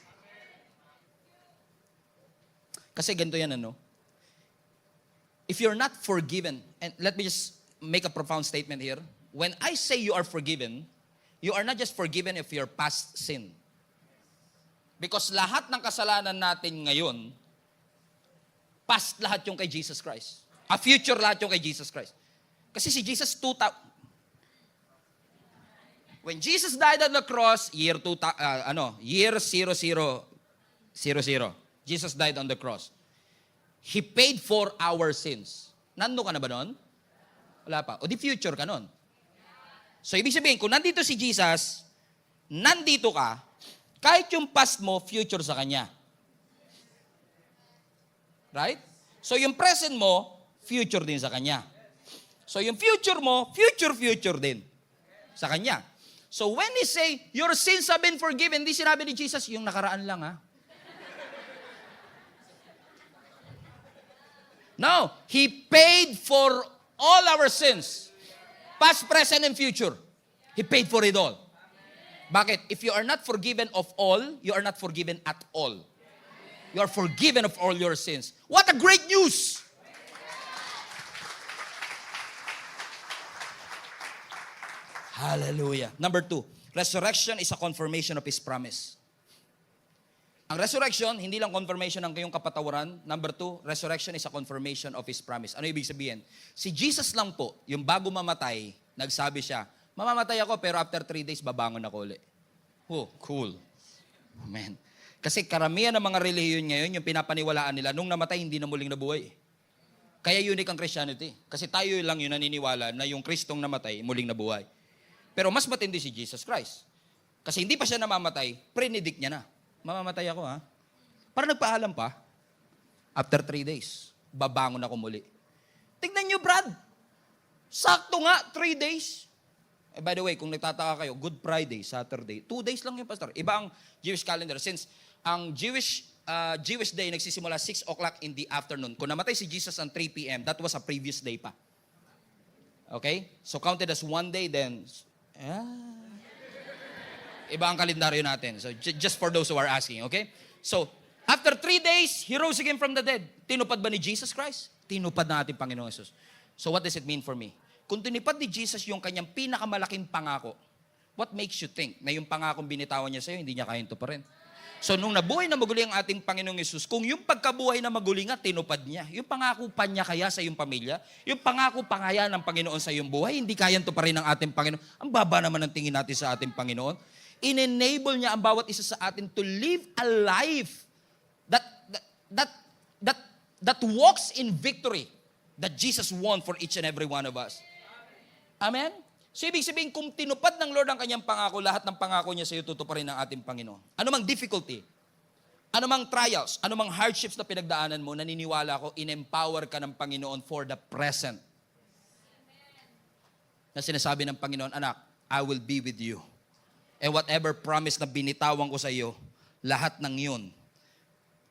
Kasi ganito yan, ano? If you're not forgiven, and let me just make a profound statement here. When I say you are forgiven, you are not just forgiven of your past sin. Because lahat ng kasalanan natin ngayon, past lahat yung kay Jesus Christ. A future lahat yung kay Jesus Christ. Kasi si Jesus, when Jesus died on the cross, year 0000, Jesus died on the cross. He paid for our sins. Nando ka na ba nun? Wala pa. O di future ka nun. So ibig sabihin, kung nandito si Jesus, nandito ka, kahit yung past mo, future sa Kanya. Right? So yung present mo, future din sa Kanya. So yung future mo, future din sa Kanya. So when He say, your sins have been forgiven, hindi sinabi ni Jesus, yung nakaraan lang, ha? No, He paid for all our sins. Past, present, and future. He paid for it all. Bakit? If you are not forgiven of all, you are not forgiven at all. You are forgiven of all your sins. What a great news! Hallelujah. Number 2, resurrection is a confirmation of His promise. Ang resurrection, hindi lang confirmation ng kayong kapatawaran. Number 2, resurrection is a confirmation of His promise. Ano ibig sabihin? Si Jesus lang po, yung bago mamatay, nagsabi siya, mamamatay ako pero after 3 days, babangon ako ulit. Oh, cool. Amen. Kasi karamihan ng mga relihiyon ngayon, yung pinapaniwalaan nila, nung namatay, hindi na muling nabuhay. Kaya unique ang Christianity. Kasi tayo lang yung naniniwala na yung Kristong namatay, muling nabuhay. Pero mas matindi si Jesus Christ. Kasi hindi pa siya namamatay, predict niya na. Mamamatay ako ha. Para nagpaalam pa, after 3 days, babangon ako muli. Tignan niyo, Brad. Sakto nga, 3 days. By the way, kung nagtataka kayo, Good Friday, Saturday, 2 days lang yung pastor. Iba ang Jewish calendar. Since ang Jewish day nagsisimula 6 o'clock in the afternoon. Kung namatay si Jesus on 3 p.m., that was a previous day pa. Okay? So counted as 1 day, then... Iba ang kalendaryo natin. So just for those who are asking, okay? So, after 3 days, He rose again from the dead. Tinupad ba ni Jesus Christ? Tinupad na ating Panginoong Jesus. So what does it mean for me? Kung tinupad ni Jesus yung kanyang pinakamalaking pangako, what makes you think na yung pangakong binitawan niya sa'yo, hindi niya kayang tuparin? So nung nabuhay na maguli ang ating Panginoong Yesus, kung yung pagkabuhay na maguli nga, tinupad niya. Yung pangako pa niya kaya sa iyong pamilya, yung pangako pa kaya ng Panginoon sa iyong buhay, hindi kayang tuparin ng ating Panginoon. Ang baba naman ng tingin natin sa ating Panginoon. In-enable niya ang bawat isa sa atin to live a life that walks in victory that Jesus won for each and every one of us. Amen? So, ibig sabihin, kung tinupad ng Lord ang kanyang pangako, lahat ng pangako niya sa iyo tutuparin ng ating Panginoon. Ano mang difficulty, ano mang trials, ano mang hardships na pinagdaanan mo, naniniwala ko, in-empower ka ng Panginoon for the present. Na sinasabi ng Panginoon, anak, I will be with you. And whatever promise na binitawan ko sa iyo, lahat ng yun,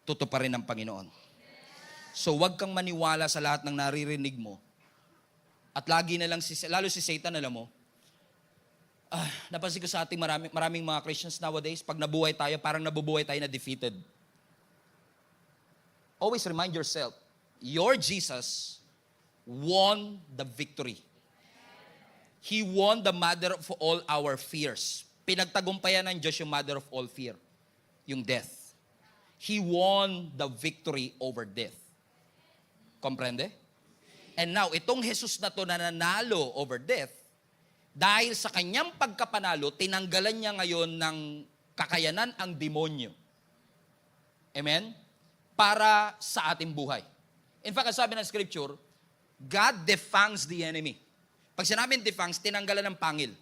tutuparin ng Panginoon. So, wag kang maniwala sa lahat ng naririnig mo. At lagi na lang, lalo si Satan, alam mo, napansin ko sa ating maraming mga Christians nowadays, pag nabuhay tayo, parang nabubuhay tayo na defeated. Always remind yourself, your Jesus won the victory. He won the mother of all our fears. Pinagtagumpayan ng Diyos yung mother of all fear, yung death. He won the victory over death. Comprende? And now, itong Jesus na to na nanalo over death, dahil sa kanyang pagkapanalo, tinanggalan niya ngayon ng kakayanan ang demonyo. Amen? Para sa ating buhay. In fact, sabi ng scripture, God defangs the enemy. Pag sinabing defangs, tinanggalan ng pangil.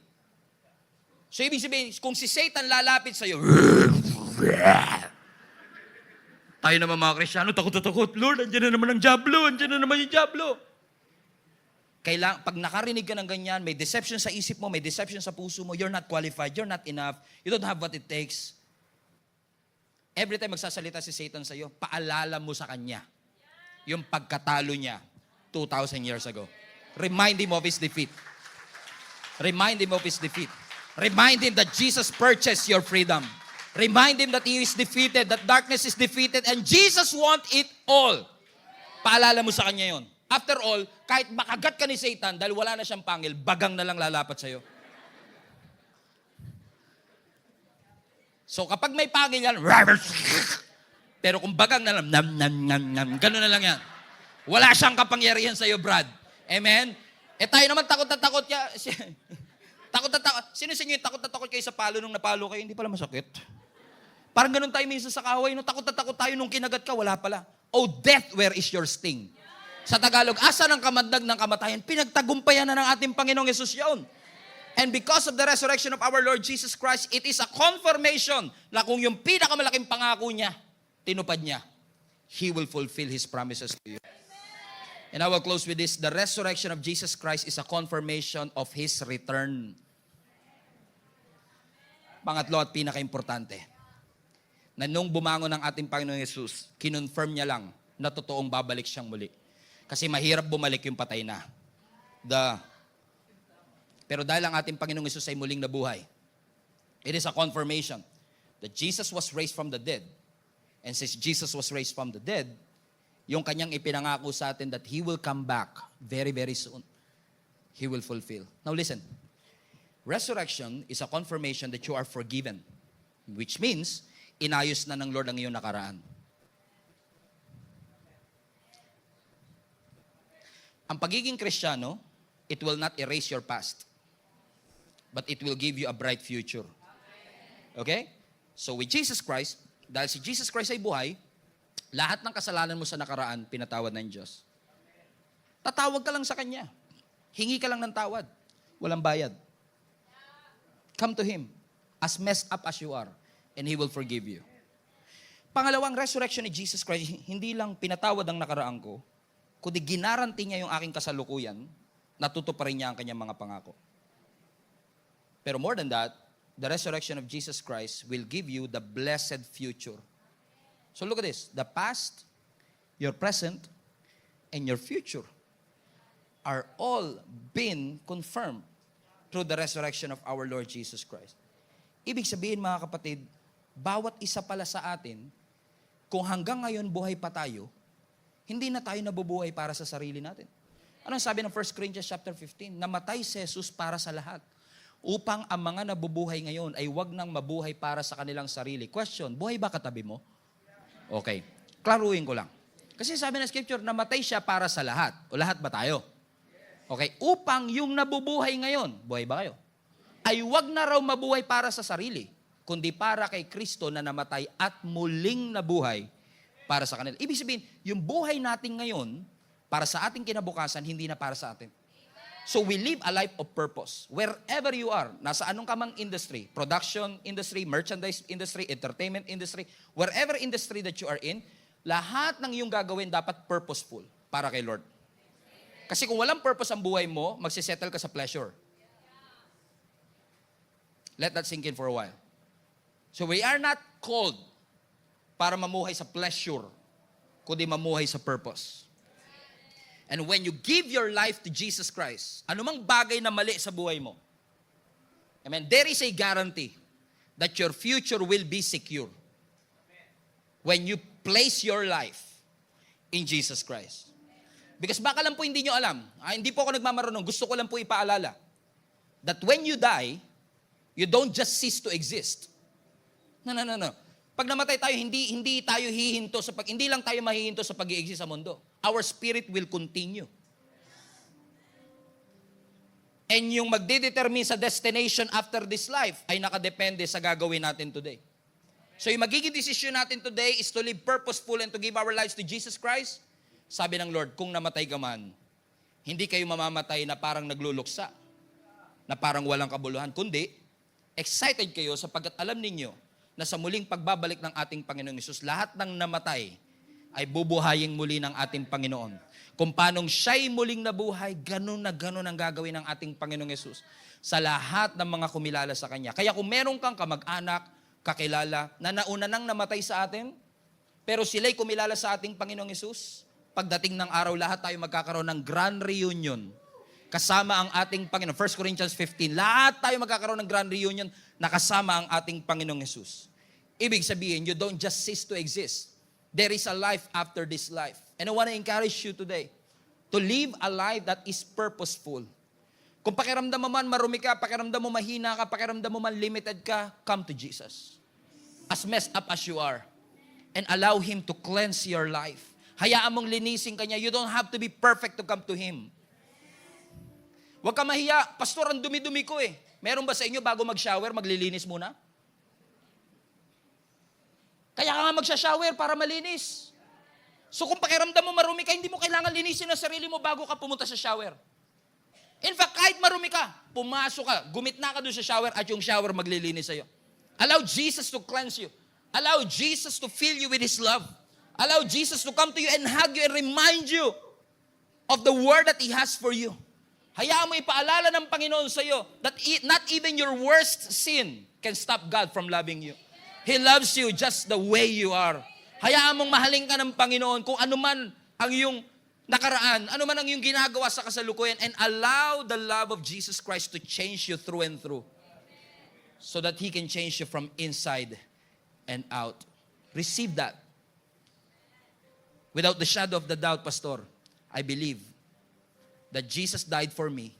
So, ibig sabihin, kung si Satan lalapit sa'yo, tayo naman mga Kristyano, takot. Lord, andyan na naman ang diablo, andyan na naman yung diablo. Pag nakarinig ka ng ganyan, may deception sa isip mo, may deception sa puso mo, you're not qualified, you're not enough, you don't have what it takes. Every time magsasalita si Satan sa'yo, paalala mo sa kanya yung pagkatalo niya 2,000 years ago. Remind him of his defeat. Remind him of his defeat. Remind him that Jesus purchased your freedom. Remind him that he is defeated, that darkness is defeated, and Jesus won it all. Paalala mo sa kanya yon. After all, kahit makagat ka ni Satan, dahil wala na siyang pangil, bagang na lang lalapat sa'yo. So kapag may pangil yan, pero kung bagang na lang, gano'n na lang yan. Wala siyang kapangyarihan sa'yo, Brad. Amen? Tayo naman takot na takot kaya. Takot na takot. Sino sa inyo yung takot na takot kayo sa palo nung napalo kayo? Hindi pala masakit. Parang ganun tayo minsan sa kaaway. Nung takot na takot tayo nung kinagat ka, wala pala. Oh, death, where is your sting? Sa Tagalog, asa ng kamandag ng kamatayan? Pinagtagumpayan na ng ating Panginoong Yesus yun. And because of the resurrection of our Lord Jesus Christ, it is a confirmation na kung yung pinakamalaking pangako niya, tinupad niya, He will fulfill His promises to you. And I will close with this. The resurrection of Jesus Christ is a confirmation of His return. Pangatlo at pinaka-importante, na nung bumangon ang ating Panginoong Yesus, kinonfirm niya lang na totoong babalik siyang muli. Kasi mahirap bumalik yung patay na. Pero dahil ang ating Panginoong Hesus ay muling nabuhay, it is a confirmation that Jesus was raised from the dead. And since Jesus was raised from the dead, yung kanyang ipinangako sa atin that He will come back very, very soon. He will fulfill. Now listen, resurrection is a confirmation that you are forgiven, which means, inayos na ng Lord ang iyong nakaraan. Ang pagiging Kristiyano, it will not erase your past, but it will give you a bright future. Okay? So with Jesus Christ, dahil si Jesus Christ ay buhay, lahat ng kasalanan mo sa nakaraan, pinatawad ng Diyos. Tatawag ka lang sa Kanya. Hingi ka lang ng tawad. Walang bayad. Come to Him, as messed up as you are, and He will forgive you. Pangalawang, resurrection ni Jesus Christ, hindi lang pinatawad ang nakaraan ko, kundi ginaranti niya yung aking kasalukuyan, natutuparin niya ang kanyang mga pangako. Pero more than that, the resurrection of Jesus Christ will give you the blessed future. So look at this. The past, your present, and your future are all been confirmed through the resurrection of our Lord Jesus Christ. Ibig sabihin, mga kapatid, bawat isa pala sa atin, kung hanggang ngayon buhay pa tayo, hindi na tayo nabubuhay para sa sarili natin. Ano sabi ng 1 Corinthians chapter 15? Namatay si Jesus para sa lahat, upang ang mga nabubuhay ngayon ay wag nang mabuhay para sa kanilang sarili. Question, buhay ba katabi mo? Okay, klaruhin ko lang. Kasi sabi ng scripture, namatay siya para sa lahat. O lahat ba tayo? Okay, upang yung nabubuhay ngayon, buhay ba kayo? Ay wag na raw mabuhay para sa sarili, kundi para kay Kristo na namatay at muling nabuhay para sa kanila. Ibig sabihin, yung buhay natin ngayon, para sa ating kinabukasan, hindi na para sa atin. So we live a life of purpose. Wherever you are, nasa anong kamang industry, production industry, merchandise industry, entertainment industry, wherever industry that you are in, lahat ng iyong gagawin dapat purposeful para kay Lord. Kasi kung walang purpose ang buhay mo, magsisettle ka sa pleasure. Let that sink in for a while. So we are not called para mamuhay sa pleasure, kundi mamuhay sa purpose. And when you give your life to Jesus Christ, anumang bagay na mali sa buhay mo, amen, there is a guarantee that your future will be secure. When you place your life in Jesus Christ. Because baka lang po hindi nyo alam, hindi po ako nagmamarunong, gusto ko lang po ipaalala, that when you die, you don't just cease to exist. No. Pag namatay tayo, hindi tayo hihinto hindi lang tayo mahihinto sa pag-i-exist sa mundo. Our spirit will continue. And yung magdedetermine sa destination after this life ay nakadepende sa gagawin natin today. So yung magiging decision natin today is to live purposeful and to give our lives to Jesus Christ. Sabi ng Lord, kung namatay ka man, hindi kayo mamamatay na parang nagluluksa, na parang walang kabuluhan, kundi excited kayo sapagkat alam ninyo na sa muling pagbabalik ng ating Panginoong Hesus, lahat ng namatay ay bubuhayin muli ng ating Panginoon. Kung paanong siya'y muling nabuhay, ganun na ganun ang gagawin ng ating Panginoong Hesus sa lahat ng mga kumilala sa Kanya. Kaya kung meron kang kamag-anak, kakilala, na nauna nang namatay sa atin, pero sila'y kumilala sa ating Panginoong Hesus, pagdating ng araw, lahat tayo magkakaroon ng grand reunion kasama ang ating Panginoon. 1 Corinthians 15, lahat tayo magkakaroon ng grand reunion na kasama ang ating Panginoong Hesus. Ibig sabihin, you don't just cease to exist. There is a life after this life. And I want to encourage you today to live a life that is purposeful. Kung pakiramdam mo man marumi ka, pakiramdam mo mahina ka, pakiramdam mo man limited ka, come to Jesus. As messed up as you are. And allow Him to cleanse your life. Hayaan mong linisin ka niya. You don't have to be perfect to come to Him. Huwag ka mahiya. Pastor, ang dumi-dumi ko eh. Meron ba sa inyo bago mag-shower, maglilinis muna? Kaya ka nga magsha-shower para malinis. So kung pakiramdam mo marumi ka, hindi mo kailangan linisin ang sarili mo bago ka pumunta sa shower. In fact, kahit marumi ka, pumasok ka, gumit na ka doon sa shower at yung shower maglilinis sa'yo. Allow Jesus to cleanse you. Allow Jesus to fill you with His love. Allow Jesus to come to you and hug you and remind you of the word that He has for you. Hayaan mo ipaalala ng Panginoon sa iyo that not even your worst sin can stop God from loving you. He loves you just the way you are. Hayaan mong mahalin ka ng Panginoon kung ano man ang iyong nakaraan, ano man ang iyong ginagawa sa kasalukuyan, and allow the love of Jesus Christ to change you through and through. So that He can change you from inside and out. Receive that. Without the shadow of the doubt, Pastor, I believe that Jesus died for me.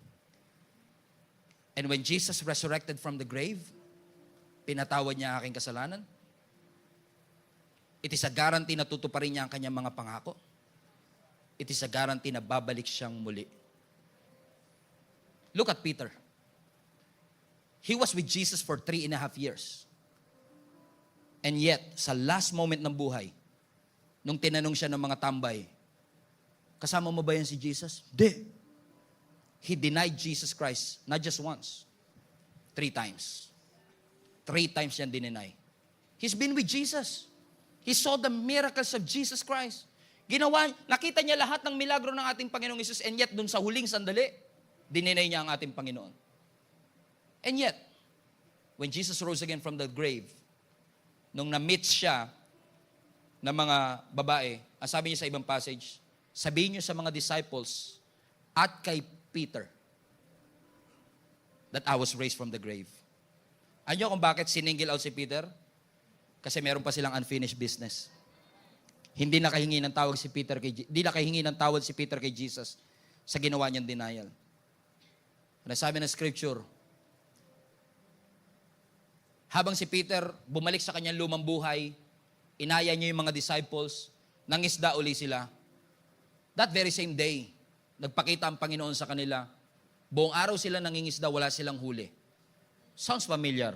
And when Jesus resurrected from the grave, pinatawad niya aking kasalanan. It is a guarantee na tutuparin niya ang kanyang mga pangako. It is a guarantee na babalik siyang muli. Look at Peter. He was with Jesus for 3.5 years. And yet, sa last moment ng buhay, nung tinanong siya ng mga tambay, kasama mo ba yan si Jesus? Di. He denied Jesus Christ, not just once, 3 times. 3 times yan dinenay. He's been with Jesus. He saw the miracles of Jesus Christ. Nakita niya lahat ng milagro ng ating Panginoong Hesus, and yet, dun sa huling sandali, dinenay niya ang ating Panginoon. And yet, when Jesus rose again from the grave, nung na-meet siya ng mga babae, ang sabi niya sa ibang passage, sabihin niyo sa mga disciples at kay Peter that I was raised from the grave. Alam niyo kung bakit siningil out si Peter? Kasi meron pa silang unfinished business. Hindi nakahingi ng tawad si Peter kay Jesus sa ginawa niyang denial. Ano sabi ng scripture? Habang si Peter bumalik sa kanyang lumang buhay, inaya niya yung mga disciples, nangisda uli sila. That very same day, nagpakita ang Panginoon sa kanila. Buong araw sila nangingisda, wala silang huli. Sounds familiar.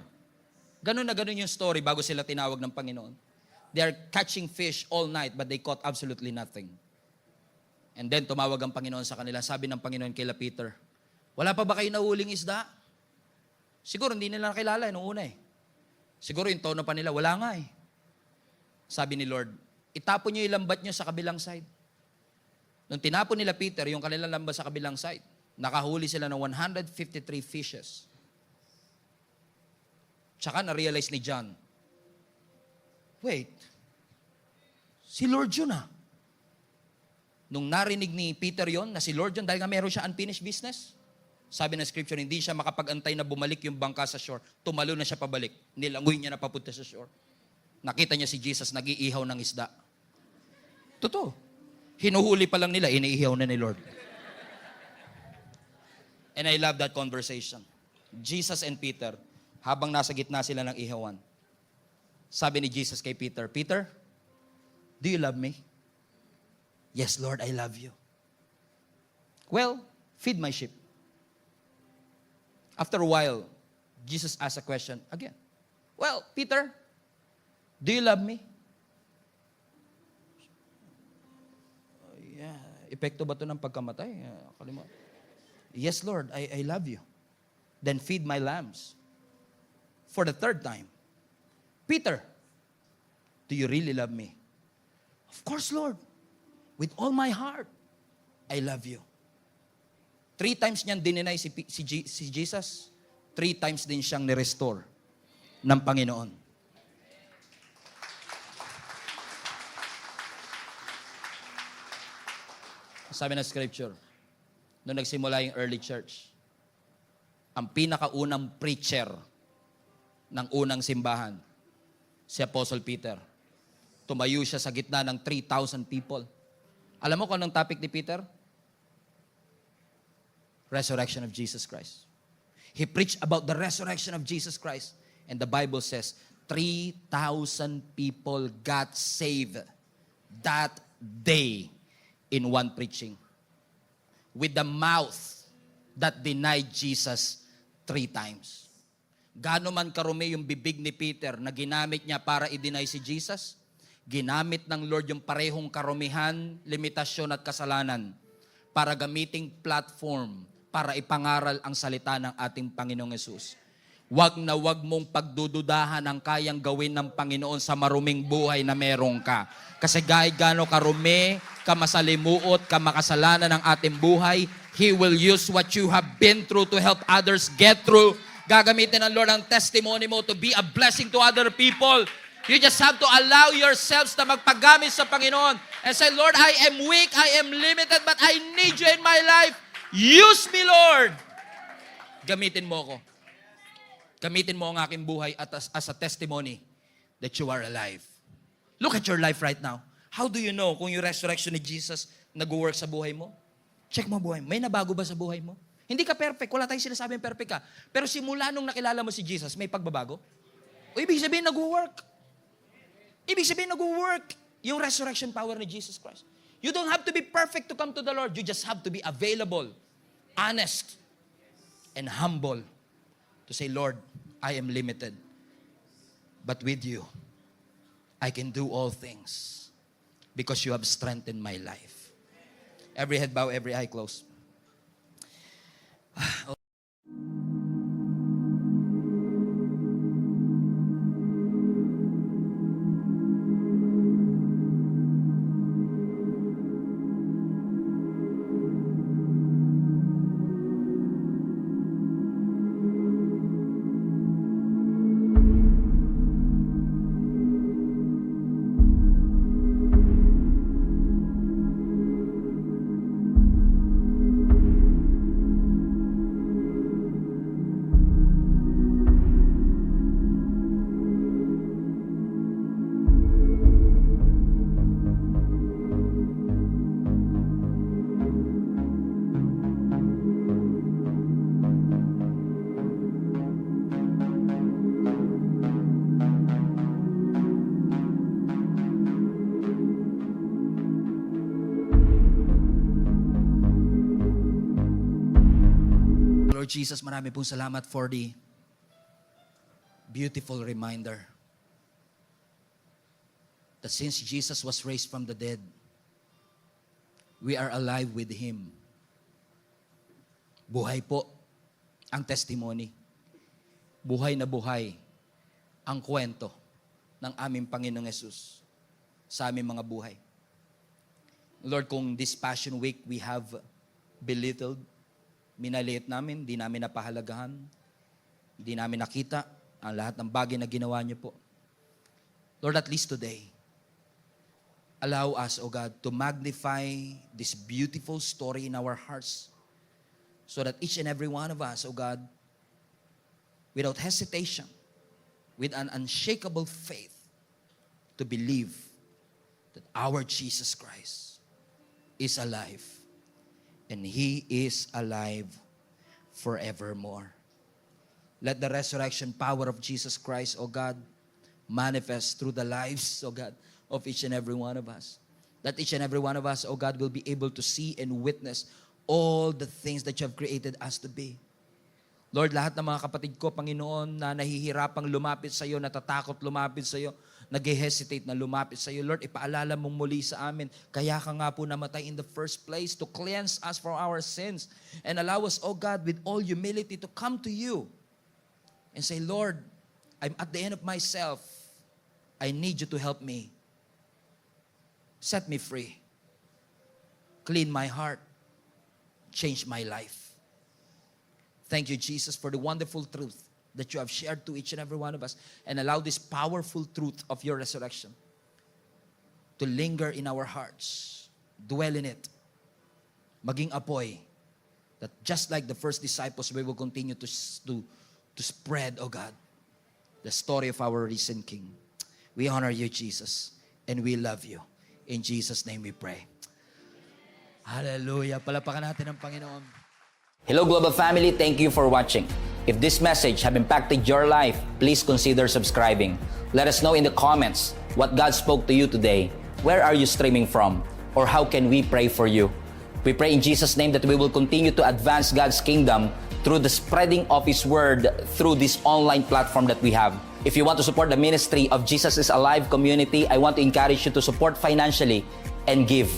Ganun na ganun yung story bago sila tinawag ng Panginoon. They are catching fish all night, but they caught absolutely nothing. And then tumawag ang Panginoon sa kanila. Sabi ng Panginoon kay Peter, wala pa ba kayo nahuling isda? Siguro hindi nila nakilala noong una eh. Siguro yung tono pa nila, wala nga eh. Sabi ni Lord, itapon nyo yung lambat nyo sa kabilang side. Nung tinapon nila Peter, yung kanilang lambat sa kabilang side, nakahuli sila ng 153 fishes. Tsaka na-realize ni John, wait, si Lord yun ah. Nung narinig ni Peter yon na si Lord yun, dahil nga meron siya unfinished business, sabi ng scripture, hindi siya makapag-antay na bumalik yung bangka sa shore. Tumalo na siya pabalik. Nilangoy niya na papunta sa shore. Nakita niya si Jesus nag-iihaw ng isda. Totoo. Hinuhuli pa lang nila, iniihaw na ni Lord. And I love that conversation. Jesus and Peter, habang nasa gitna sila ng ihawan, sabi ni Jesus kay Peter, Peter, do you love me? Yes, Lord, I love you. Well, feed my sheep. After a while, Jesus asked a question again. Well, Peter, do you love me? Yeah, epekto ba ito ng pagkamatay? Yes, Lord, I love you. Then feed my lambs. For the 3rd time, Peter, do you really love me? Of course, Lord. With all my heart, I love you. 3 times niyang dininay si Jesus. 3 times din siyang ni-restore ng Panginoon. Sabi ng scripture, nung nagsimula yung early church, ang pinakaunang preacher ng unang simbahan, si Apostle Peter. Tumayo siya sa gitna ng 3,000 people. Alam mo kung anong topic ni Peter? Resurrection of Jesus Christ. He preached about the resurrection of Jesus Christ. And the Bible says, 3,000 people got saved that day in one preaching. With the mouth that denied Jesus 3 times. Gaano man karumi yung bibig ni Peter na ginamit niya para i-deny si Jesus, ginamit ng Lord yung parehong karumihan, limitasyon at kasalanan para gamiting platform para ipangaral ang salita ng ating Panginoong Hesus. Wag na wag mong pagdududahan ang kayang gawin ng Panginoon sa maruming buhay na meron ka. Kasi gaano karumi, kamasalimuot, kamakasalanan ng ating buhay, He will use what you have been through to help others get through. Gagamitin ng Lord ang testimony mo to be a blessing to other people. You just have to allow yourselves na magpagamit sa Panginoon and say, Lord, I am weak, I am limited, but I need you in my life. Use me, Lord. Gamitin mo ako. Gamitin mo ang aking buhay as a testimony that you are alive. Look at your life right now. How do you know kung yung resurrection ni Jesus nag-work sa buhay mo? Check mo buhay mo. May nabago ba sa buhay mo? Hindi ka perfect. Wala tayong sinasabing perfect ka. Pero simula nung nakilala mo si Jesus, may pagbabago? O ibig sabihin, nag-work. Ibig sabihin, nag-work yung resurrection power ni Jesus Christ. You don't have to be perfect to come to the Lord. You just have to be available, honest, and humble to say, Lord, I am limited. But with you, I can do all things because you have strengthened my life. Every head bow, every eye closed. Lord Jesus, marami pong salamat for the beautiful reminder that since Jesus was raised from the dead, we are alive with Him. Buhay po ang testimony. Buhay na buhay ang kwento ng aming Panginoong Yesus sa aming mga buhay. Lord, kung this Passion Week we have belittled, minaliit namin, di namin napahalagahan, di namin nakita ang lahat ng bagay na ginawa niyo po. Lord, at least today, allow us, O God, to magnify this beautiful story in our hearts so that each and every one of us, O God, without hesitation, with an unshakable faith, to believe that our Jesus Christ is alive. And He is alive forevermore. Let the resurrection power of Jesus Christ, O God, manifest through the lives, O God, of each and every one of us. That each and every one of us, O God, will be able to see and witness all the things that you have created us to be. Lord, lahat ng mga kapatid ko, Panginoon, na nahihirapang lumapit sa iyo, natatakot lumapit sa iyo, nag-hesitate na lumapit sa iyo, Lord, ipaalala mong muli sa amin, kaya ka nga po namatay in the first place to cleanse us from our sins and allow us, O God, with all humility to come to you and say, Lord, I'm at the end of myself. I need you to help me. Set me free. Clean my heart. Change my life. Thank you, Jesus, for the wonderful truth that you have shared to each and every one of us, and allow this powerful truth of your resurrection to linger in our hearts, dwell in it, maging apoy, that just like the first disciples, we will continue to spread, oh God, the story of our risen King. We honor you, Jesus, and we love you. In Jesus' name we pray. Hallelujah. Palapakan natin ang Panginoon. Hello Global Family, thank you for watching. If this message have impacted your life, please consider subscribing. Let us know in the comments what God spoke to you today. Where are you streaming from? Or how can we pray for you? We pray in Jesus' name that we will continue to advance God's kingdom through the spreading of His Word through this online platform that we have. If you want to support the ministry of Jesus is Alive community, I want to encourage you to support financially and give.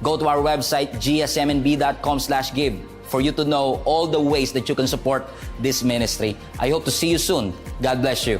Go to our website, gsmnb.com/give. for you to know all the ways that you can support this ministry. I hope to see you soon. God bless you.